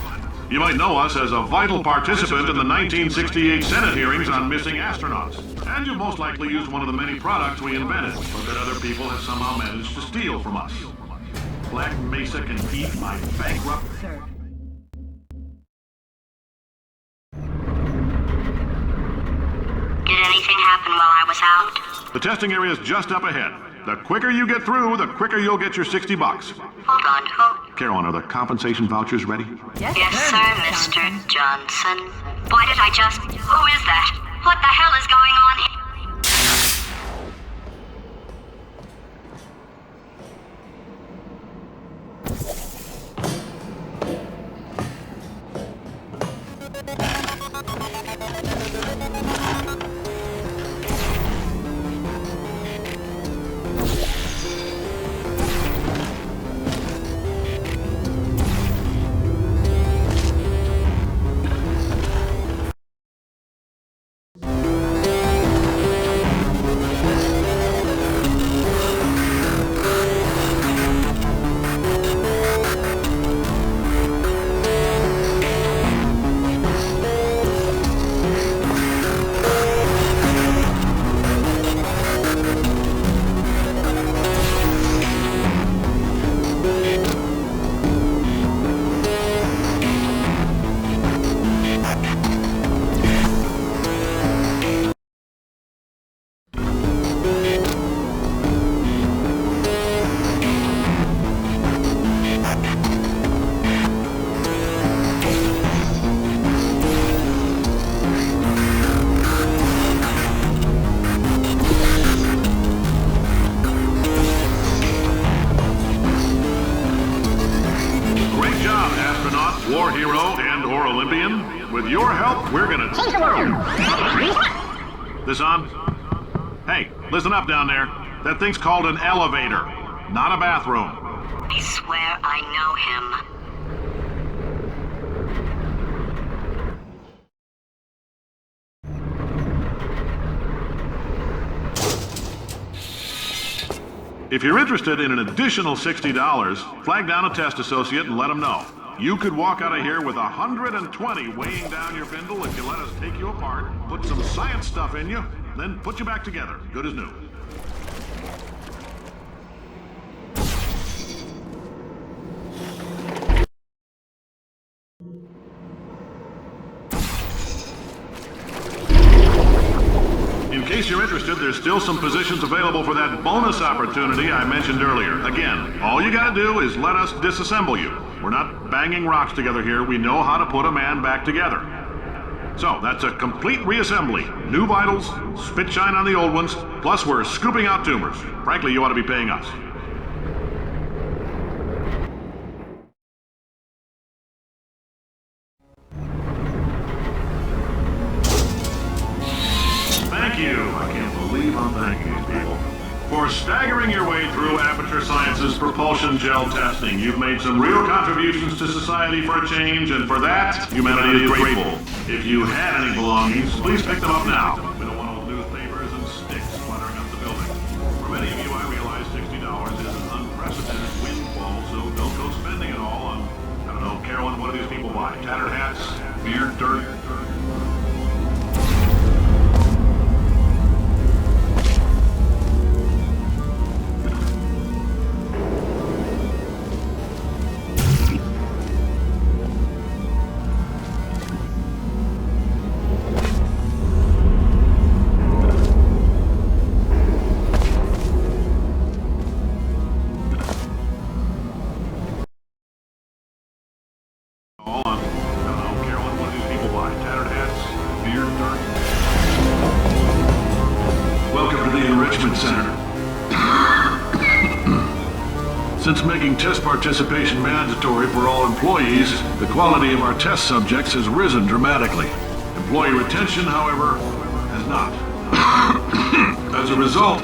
G: You might know us as a vital participant in the 1968 Senate hearings on missing astronauts. And you've most likely used one of the many products we invented, but that other people have somehow managed to steal from us. Black Mesa can eat my bankrupt...
F: Sir. Did anything happen while I was out?
G: The testing area is just up ahead. The quicker you get through, the quicker you'll get your $60.
F: Hold on, who?
G: Carolyn, are the compensation vouchers ready?
F: Yes, sir, Mr. Johnson. Why did I just... Who is that? What the hell is going on here?
G: War hero and/or Olympian, with your help, we're gonna change the world. This on? Hey, listen up down there. That thing's called an elevator, not a bathroom.
F: I swear I know him.
G: If you're interested in an additional $60, flag down a test associate and let them know. You could walk out of here with 120 weighing down your bindle if you let us take you apart, put some science stuff in you, then put you back together, good as new. In case you're interested, there's still some positions available for that bonus opportunity I mentioned earlier. Again, all you gotta do is let us disassemble you. We're not banging rocks together here. We know how to put a man back together. So, that's a complete reassembly. New vitals, spit shine on the old ones, plus we're scooping out tumors. Frankly, you ought to be paying us. Thank you. I can't believe I'm thanking these people. For staggering your way through Aperture Science's propulsion gel testing, you've made some real contributions to society for a change, and for that, humanity is grateful. If you had any belongings, please pick them up now. We don't want old newspapers and sticks cluttering up the building. For many of you, I realize $60 is an unprecedented windfall, so don't go spending it all on, I don't know, Carolyn, what do these people buy? Tattered hats? Beer? Dirt? Since making test participation mandatory for all employees, the quality of our test subjects has risen dramatically. Employee retention, however, has not. As a result,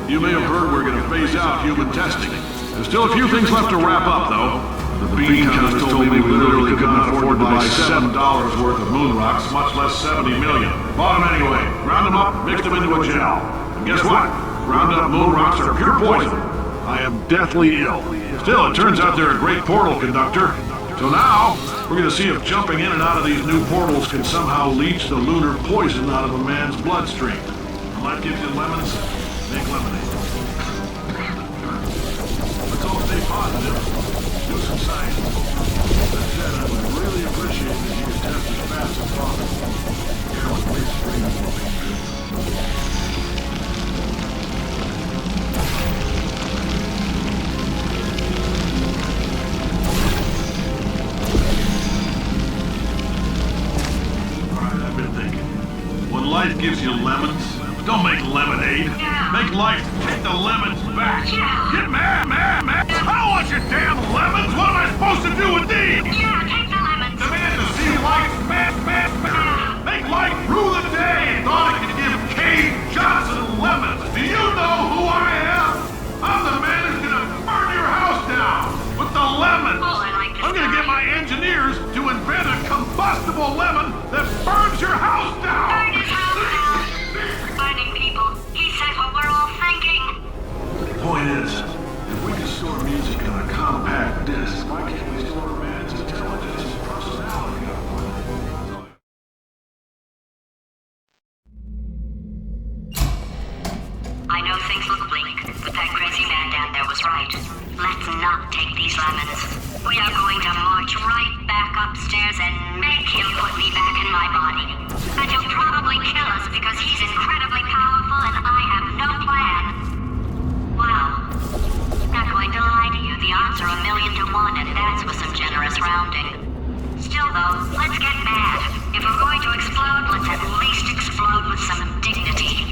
G: you may have heard we're going to phase out human testing. There's still a few things left to wrap up, though. The bean counters told me we literally could not afford to buy $7 worth of moon rocks, much less 70 million. Bought them anyway, ground them up, mixed them into a gel. And guess what? Ground up moon rocks are pure poison. I am deathly ill. Still, it turns out they're a great portal conductor. So now, we're going to see if jumping in and out of these new portals can somehow leach the lunar poison out of a man's bloodstream. When life gives you lemons, make lemonade. Let's all stay positive. Do some science. That said, I would really appreciate if you could test as fast as possible. Carolyn, please bring us what we do. Life gives you lemons. Don't make lemonade.
F: Yeah.
G: Make life take the lemons back.
F: Yeah.
G: Get mad. I don't want your damn lemons. What am I supposed to do with these?
F: Yeah, take the lemons.
G: Demand to see life smash. Make life rue the day. Thought it could give Cade Johnson lemons. Do you know who I am? I'm the man who's gonna burn your house down with the lemons.
F: Oh, I like this
G: I'm gonna
F: guy.
G: get my engineers to invent a combustible lemon that burns your house down.
F: Burn his house down. Burning people. He said what we're all thinking.
G: The point is, if we can store music on a compact disc, why can't we store a man's intelligence and personality on one?
F: I know things look bleak, but that crazy man down there was right. Let's not take these lemons. We are going to march right back upstairs and make him put me back in my body. And he'll probably kill us because he's incredibly powerful and I have no plan. Wow. Not going to lie to you, the odds are 1,000,000 to 1, and that's with some generous rounding. Still though, let's get mad. If we're going to explode, let's at least explode with some dignity.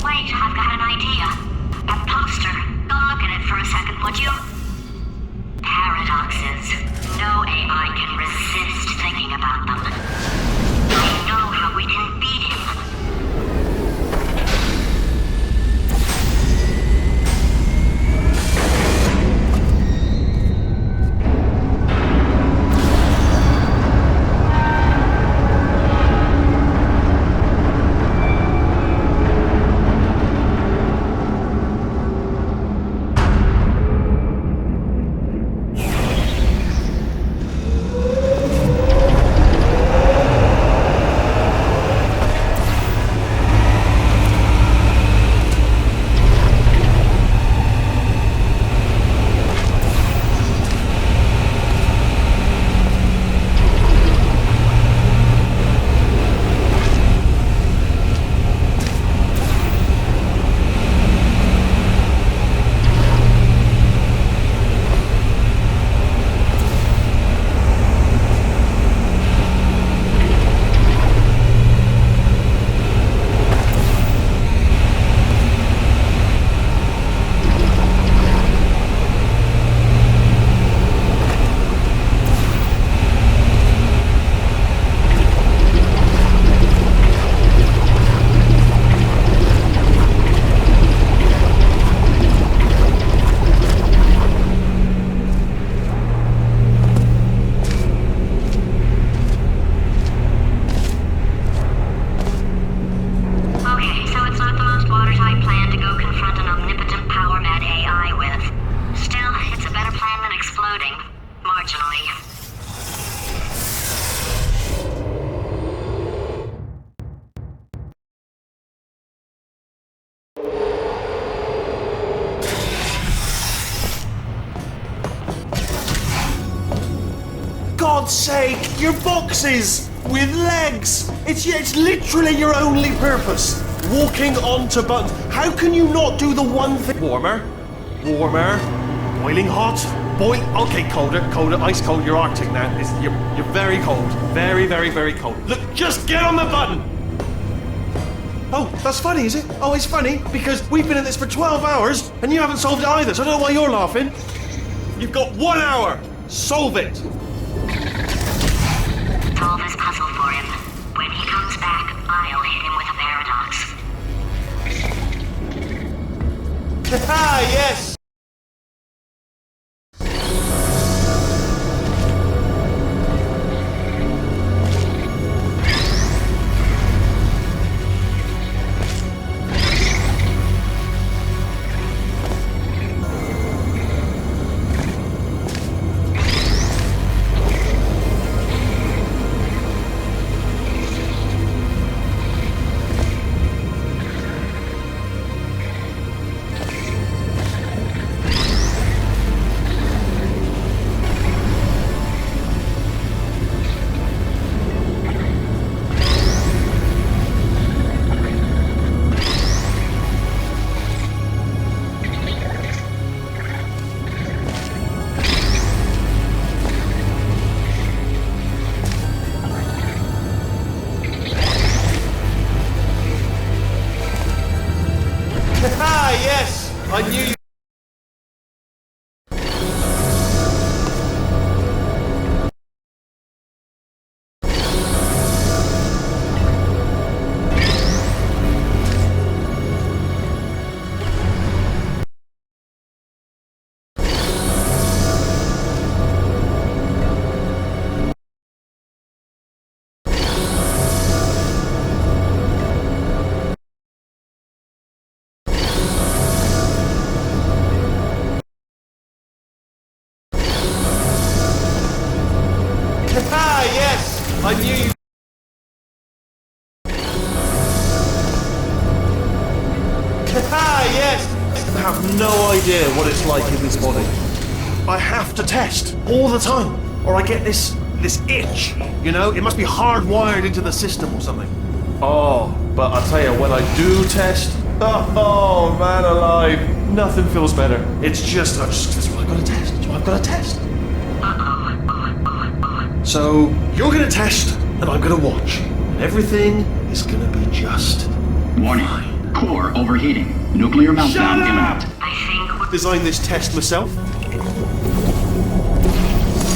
F: Wait, I've got an idea. A poster. Go look at it for a second, would you? Paradoxes. No AI can resist thinking about them. I know how we can beat him. Okay, so it's not the most watertight plan to go confront an omnipotent power-mad AI with. Still, it's a better plan than exploding. Marginally.
B: God's sake, your boxes with legs. It's literally your only purpose. Walking onto buttons. How can you not do the one thing? Warmer, warmer, boiling hot, Okay, colder, ice cold. You're Arctic now. You're very cold, very, very, very cold. Look, just get on the button. Oh, that's funny, is it? Oh, it's funny because we've been at this for 12 hours and you haven't solved it either. So I don't know why you're laughing. You've got 1 hour. Solve it.
F: Solve his puzzle for him. When he comes back, I'll hit him with a paradox.
B: Ah, yes. Ah, yes! I knew you. it's like in this body. I have to test all the time, or I get this itch. You know, it must be hardwired into the system or something. Oh, but I tell you, when I do test, oh man alive, nothing feels better. It's just, I've got to test. I've got to test. So you're gonna test, and I'm gonna watch. And everything is gonna be just
H: Warning. Core overheating. Nuclear meltdown imminent.
F: I think
B: designed this test myself.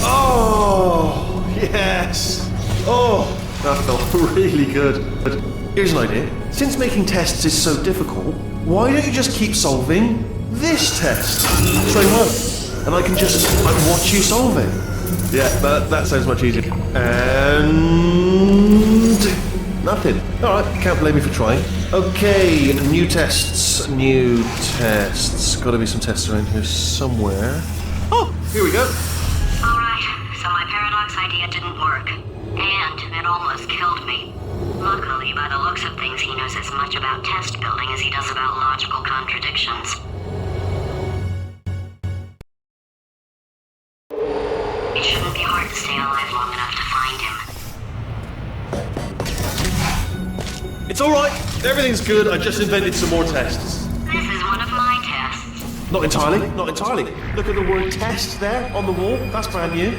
B: Oh, yes. Oh, that felt really good. But here's an idea. Since making tests is so difficult, why don't you just keep solving this test? Try one. And I can just watch you solve it. Yeah, that sounds much easier. And nothing. Alright, can't blame me for trying. Okay, new tests. Gotta be some tests around here somewhere. Oh, here we go.
F: Alright, so my paradox idea didn't work. And it almost killed me. Luckily, by the looks of things, he knows as much about test building as he does about logical contradictions. It shouldn't be hard to stay alive long enough to find him.
B: It's alright, everything's good. I just invented some more tests.
F: This is one of my tests.
B: Not entirely. Look at the word test there on the wall. That's brand new.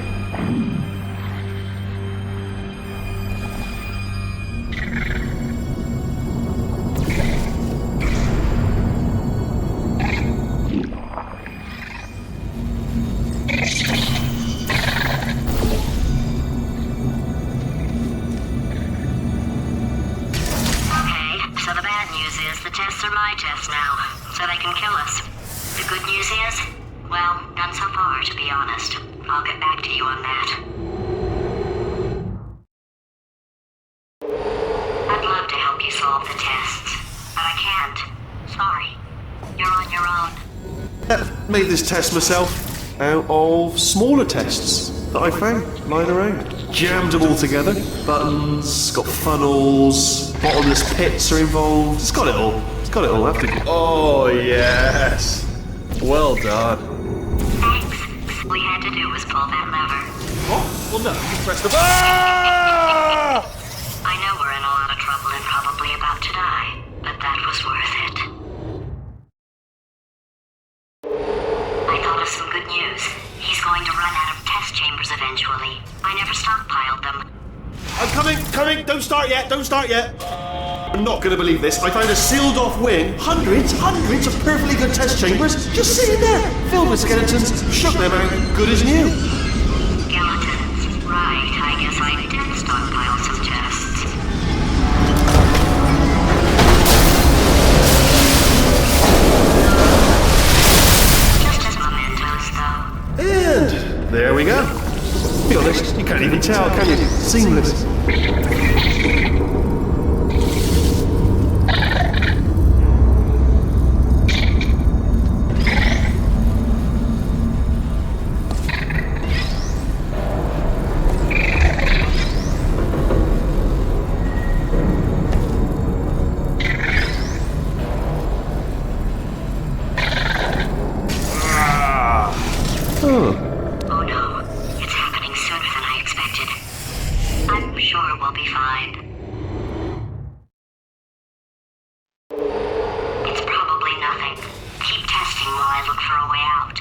F: Well, none so far, to be honest. I'll get back to you on that. I'd love to help you solve the tests, but I can't. Sorry. You're on your own.
B: Made this test myself out of smaller tests that I found lying around. Jammed them all together. Buttons, got funnels, bottomless pits are involved. It's got it all. Oh, yes. Well done.
F: Thanks. All you had to do was pull that lever.
B: Oh, well no, you pressed the Ah!
F: I know we're in a lot of trouble and probably about to die, but that was worth it. I thought of some good news. He's going to run out of test chambers eventually. I never stockpiled them.
B: I'm coming! Don't start yet! I'm not gonna believe this. I found a sealed off wing. Hundreds of perfectly good test chambers just sitting there, filled with skeletons. Shook them out, good as new.
F: Skeletons. Right, I guess I did stockpile some tests. Just as mementos, though.
B: And there we go. To be honest, you can't even tell, can you? Seamless.
F: Oh no, it's happening sooner than I expected. I'm sure we'll be fine. It's probably nothing. Keep testing while I look for a way out.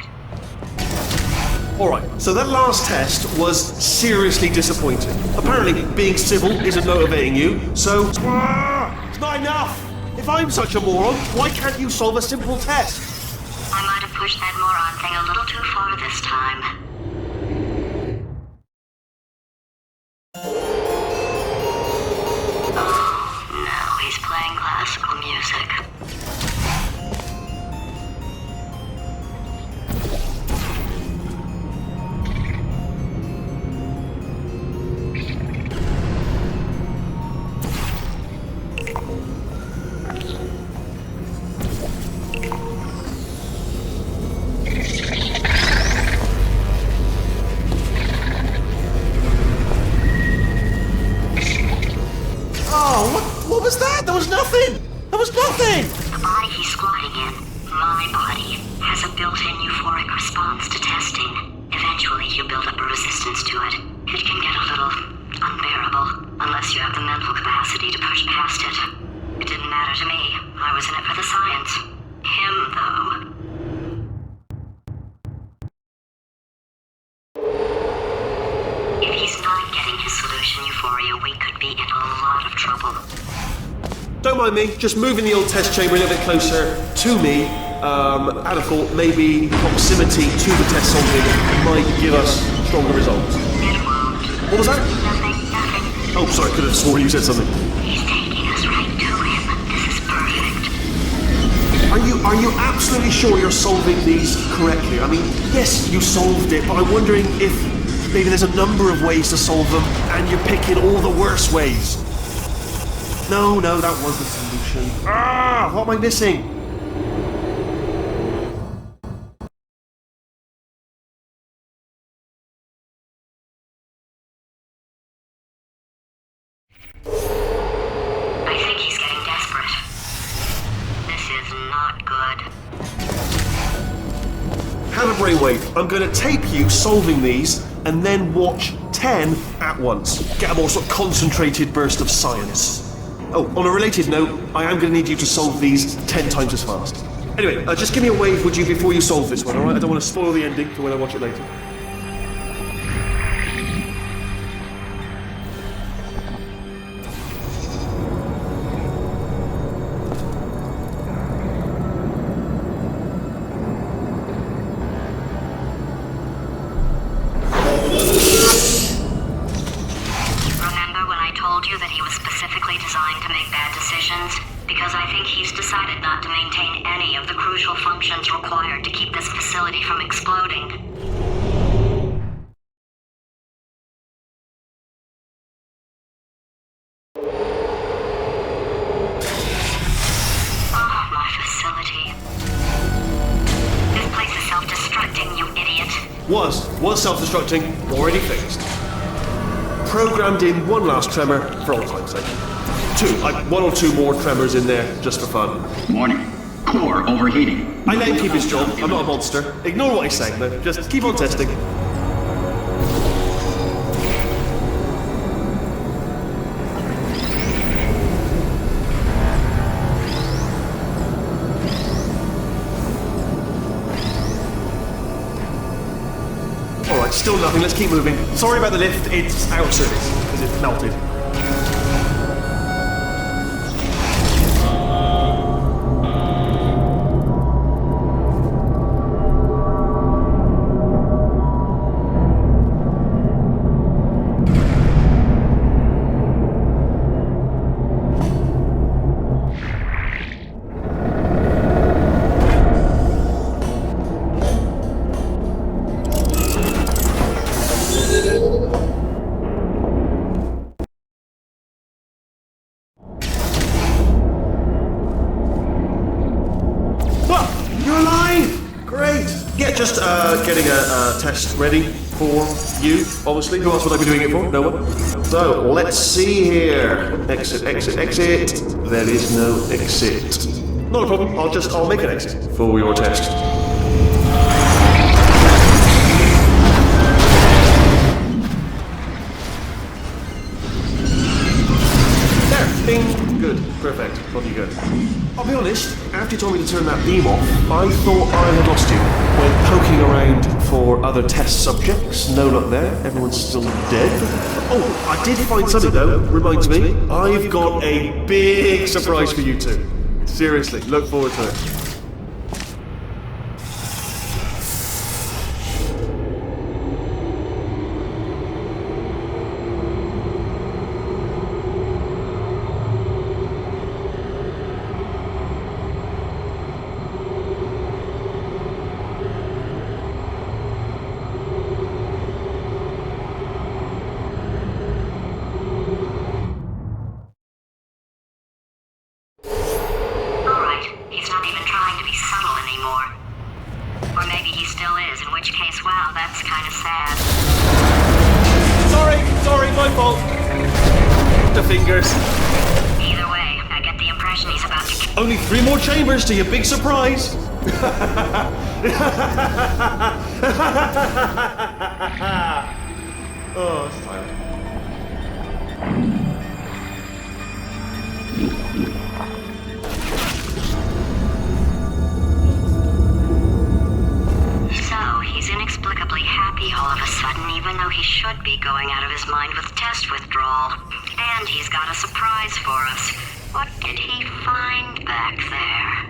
B: Alright, so that last test was seriously disappointing. Apparently, being civil isn't motivating you, so... it's not enough! If I'm such a moron, why can't you solve a simple test?
F: I might have pushed that moron thing a little too far this time. Oh, no, he's playing classical music.
B: What was that? There was nothing!
F: The body he's squatting in, my body, has a built-in euphoric response to testing. Eventually, you build up a resistance to it. It can get a little unbearable, unless you have the mental capacity to push past it. It didn't matter to me. I was in it for the science. Him, though. If he's not getting his solution euphoria, we could be in a lot of trouble.
B: Don't mind me, just moving the old test chamber a little bit closer to me. I'd have thought maybe proximity to the test solving might give us stronger results.
F: It won't.
B: What was that?
F: Nothing.
B: Oh, sorry, could have sworn you said something.
F: He's taking us right to him. This is perfect.
B: Are you absolutely sure you're solving these correctly? I mean, yes, you solved it, but I'm wondering if maybe there's a number of ways to solve them, and you're picking all the worst ways. No, that was the solution. Ah, what am I missing?
F: I think he's getting desperate. This is not good.
B: Have a brainwave. I'm going to tape you solving these, and then watch 10 at once. Get a more sort of concentrated burst of science. Oh, on a related note, I am going to need you to solve these 10 times as fast. Anyway, just give me a wave, would you, before you solve this one, alright? I don't want to spoil the ending for when I watch it later.
F: Remember when I told you that he was specifically designed to make bad decisions? Because I think he's decided not to maintain any of the crucial functions required to keep this facility from exploding. Oh, my facility. This place is self-destructing, you idiot.
B: Was self-destructing, already fixed. Programmed in one last tremor for all time's sake. One or two more tremors in there, just for fun.
H: Warning. Core overheating.
B: I let him keep his job, I'm not a monster. Ignore what he's saying though, just keep on testing. Alright, still nothing, let's keep moving. Sorry about the lift, it's out of service, because it melted. You're alive! Great! Yeah, just getting a test ready for you, obviously. Who else would I be doing it for? No one? So, let's see here. Exit, exit, exit. There is no exit. Not a problem, I'll make an exit for your test. There, bing. Good, perfect, on you go. I'll be honest, after you told me to turn that beam off, I thought I had lost you. When poking around for other test subjects, no luck there, everyone's still dead. Oh, I did find something though, reminds me. I've got a big surprise for you two. Seriously, look forward to it.
F: That's kind of sad.
B: Sorry, my fault. The fingers.
F: Either way, I get the impression he's about to...
B: Only 3 more chambers to your big surprise. Oh, it's tired.
F: So, he's inexplicably happy all of a sudden, even though he should be going out of his mind with test withdrawal. And he's got a surprise for us. What did he find back there?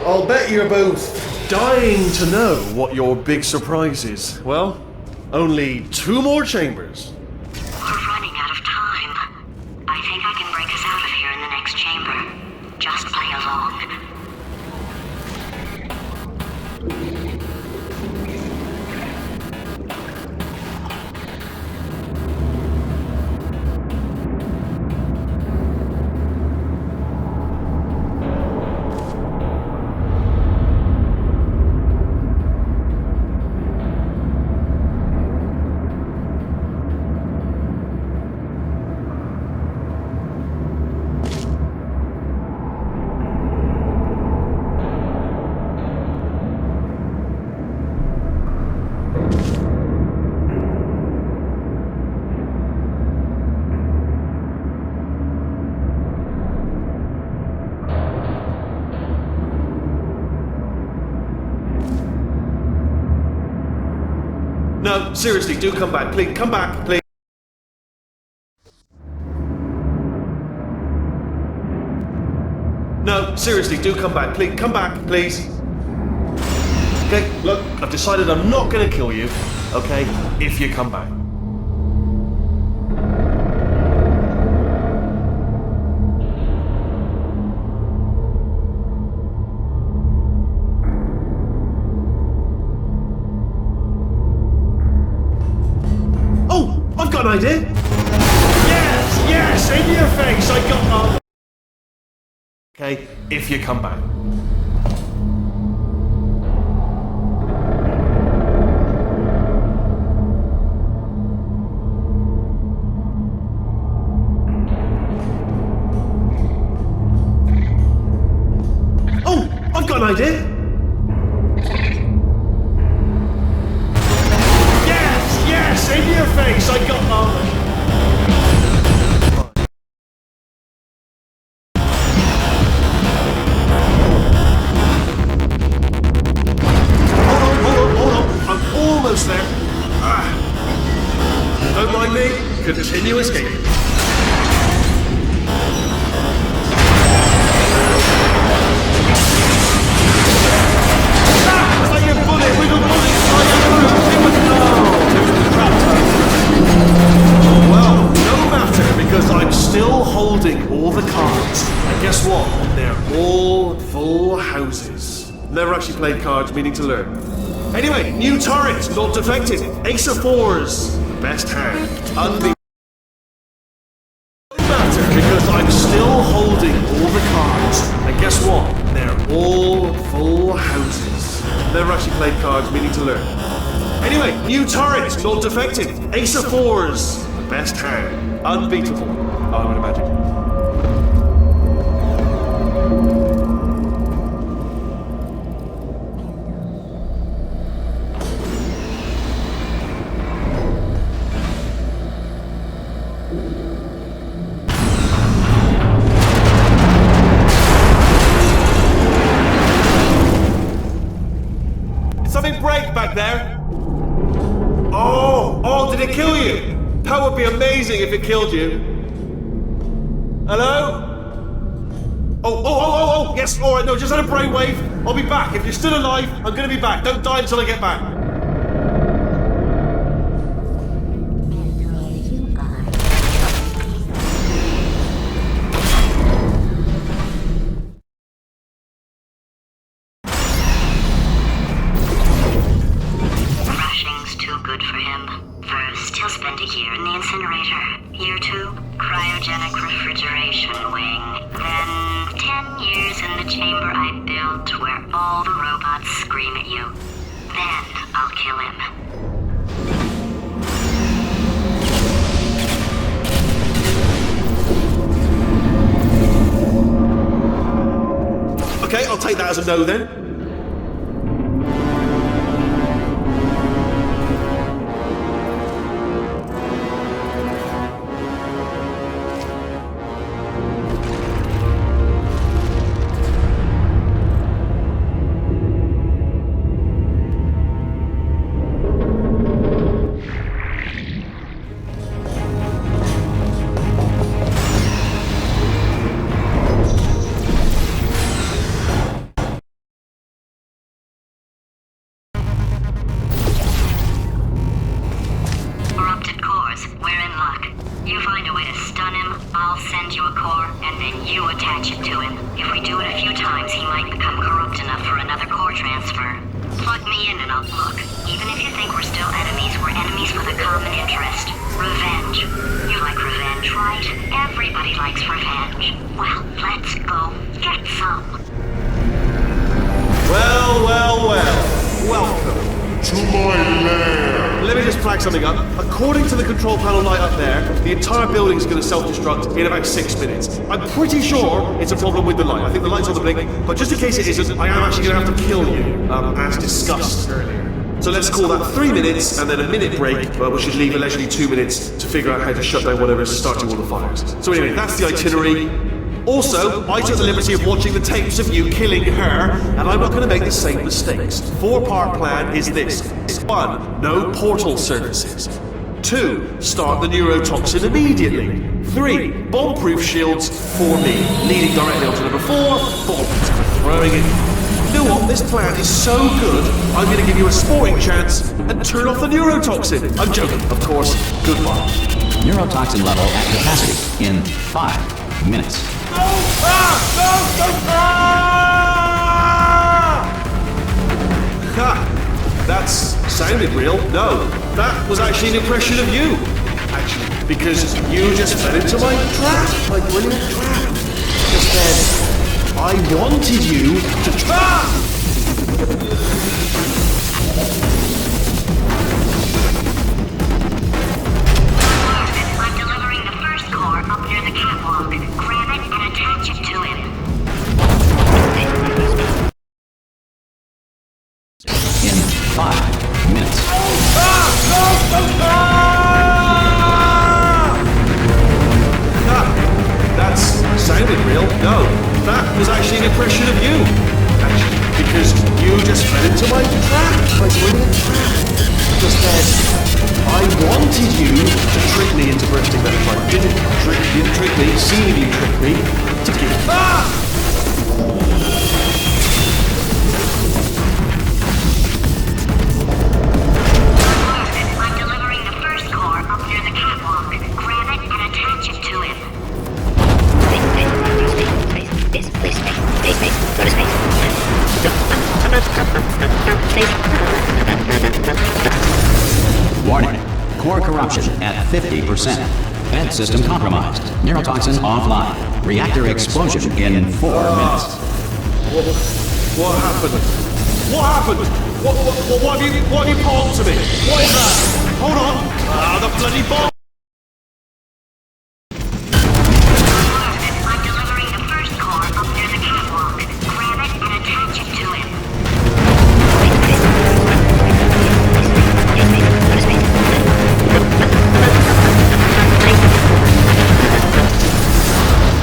B: I'll bet you're both dying to know what your big surprise is. Well, only 2 more chambers.
F: We're running out of time. I think I can break us out of here in the next chamber. Just play along.
B: No, seriously, do come back. Please, come back, please. No, seriously, do come back. Please, come back, please. Okay, look, I've decided I'm not gonna kill you, okay, if you come back. Oh, I've got an idea. Yes, yes, in your face, I got... Okay, if you come back. Oh, I've got an idea. Yes, yes, in your face, I got... Almost there. Don't mind me. Continue escaping. It's like a bullet with a bullet flying through. Well, no matter, because I'm still holding all the cards. And guess what? They're all full houses. Never actually played cards, meaning to learn. Anyway, new turret, not defected. Ace of 4s, best hand. Unbeatable. Matter because I'm still holding all the cards. And guess what? They're all full houses. Never actually played cards, meaning to learn. Anyway, new turret, not defected. Ace of 4s, best hand. Unbeatable. Oh, I'm gonna magic. Something break back there? Oh, did it kill you? That would be amazing if it killed you. Hello? Oh, yes, alright, no, just had a brainwave. I'll be back. If you're still alive, I'm gonna be back. Don't die until I get back.
F: Good for him. First, he'll spend a year in the incinerator. Year 2, cryogenic refrigeration wing. Then, 10 years in the chamber I built where all the robots scream at you. Then, I'll kill him.
B: take that as a no then.
F: Corrupted cores, we're in luck. You find a way to stun him, I'll send you a core, and then you attach it to him. If we do it a few times, he might become corrupt enough for another core transfer. Plug me in and I'll look. Even if you think we're still enemies, we're enemies with a common interest. Revenge. You like revenge, right? Everybody likes revenge. Well, let's go. Get some.
B: Well, well, well. Welcome.
E: To my lair.
B: Let me just flag something up. According to the control panel light up there, the entire building is going to self-destruct in about 6 minutes. I'm pretty sure it's a problem with the light. I think the light's on the blink, but just in case it isn't, I am actually going to have to kill you, as discussed earlier. So let's call that 3 minutes and then a minute break, we should leave allegedly 2 minutes to figure out how to shut down whatever is starting all the fires. So anyway, that's the itinerary. Also, I took the liberty of watching the tapes of you killing her, and I'm not going to make the same mistakes. 4-part plan is this. 1. No portal services. 2. Start the neurotoxin immediately. 3. Bomb-proof shields for me, leading directly onto number 4, bombs, throwing it. You know what? This plan is so good, I'm going to give you a sporting chance and turn off the neurotoxin. I'm joking, of course. Goodbye.
A: Neurotoxin level at capacity in 5 minutes.
B: Ha! That's sounded real. No, that was actually an impression of you. Actually, because you just fell into my trap, my brilliant trap. Just then, I wanted you to trap!
F: I'm delivering the first core up near the catwalk. Grab it and attach it to him.
A: In 5 minutes.
B: That's sounded real. No, that was actually an impression of you. Actually, because you just fell into my trap, my brilliant trap. Just then, I wanted you to trick me into bursting that apart. You didn't trick me, seeing you trick me, to give.
F: I'm delivering the first core up near the catwalk. Grab it and attach it to him.
A: Warning. Core corruption at 50%. Vent system compromised. Neurotoxin offline. Reactor explosion in 4 minutes.
B: What happened? What happened? What have you pulled to me? What is that? Hold on. The bloody bomb!
F: I'm delivering the first core up near the catwalk. Grab it and attach it to him.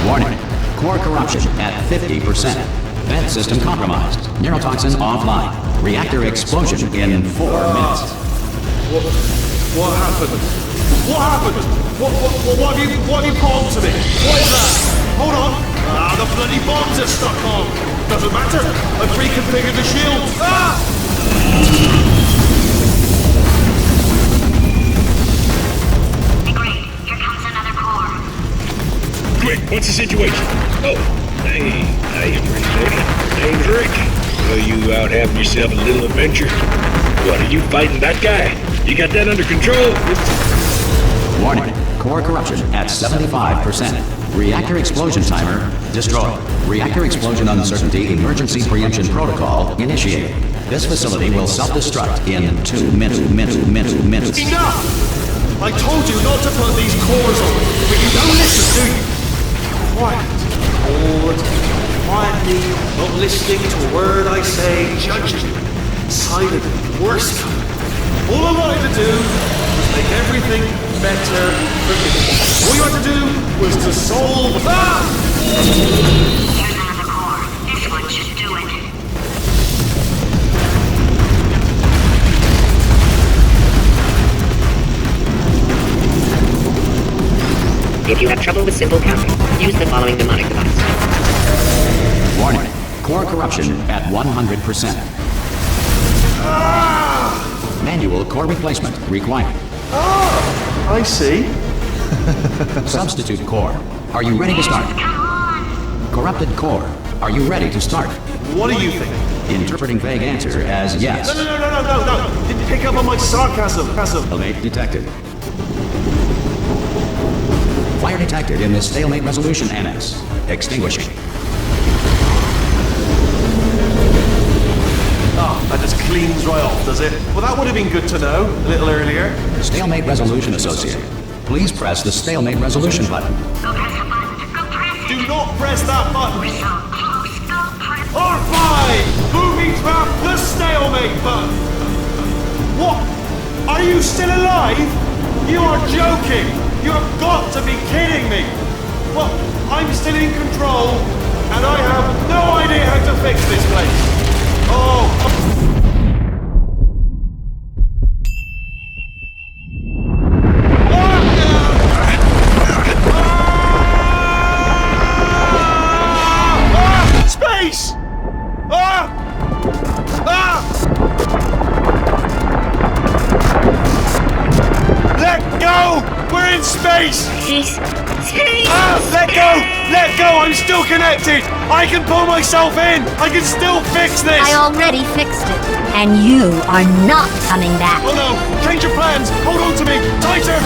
A: Warning. Core corruption at 50%. Vent system compromised. Neurotoxin offline. Reactor explosion in 4 minutes.
B: What happened? What happened? What have you pulled to me? What is that? Hold on. The bloody bombs are stuck on. Doesn't matter. I've reconfigured the shield.
F: Great. Here comes another core.
I: Quick, what's the situation? Oh, hey, how you pretty lady? Name's Rick. So you out having yourself a little adventure? What, are you fighting that guy? You got that under control?
A: Warning. Core corruption at 75%. Reactor explosion timer destroyed. Reactor explosion uncertainty emergency preemption protocol initiated. This facility will self-destruct in 2 minutes.
B: Enough! I told you not to put these cores on, but you don't listen, do you? Quiet. All the time. quietly, not listening to a word I say, judging, silent, worst kind. All I wanted to do was make everything better for me. All you had to do was to solve...
F: Here's another core. This one should do it.
J: If you have trouble with simple counting, use the following mnemonic device.
A: Warning. Core corruption at 100%. Manual core replacement required.
B: I see.
A: Substitute core. Are you ready to start? Corrupted core. Are you ready to start?
B: What do you think?
A: Interpreting vague answer as yes.
B: No. Didn't pick up on my sarcasm.
A: Stalemate detected. Fire detected in the stalemate resolution annex. Extinguishing.
B: That just cleans right off, does it? Well, that would have been good to know a little earlier.
A: Stalemate resolution associated. Please press the stalemate resolution button.
F: Go press the button. Go press it.
B: Do not press that button.
F: We're so close. Go press it.
B: R5! Moving trap, the stalemate button. What? Are you still alive? You are joking. You have got to be kidding me. Well, I'm still in control, and I have no idea how to fix this place. Space! Let go! We're in space! Let go! Let go! I'm still connected! I can pull myself in! I can still fix this!
C: I already fixed it. And you are not coming back.
B: Oh no! Change your plans! Hold on to me! Tighter!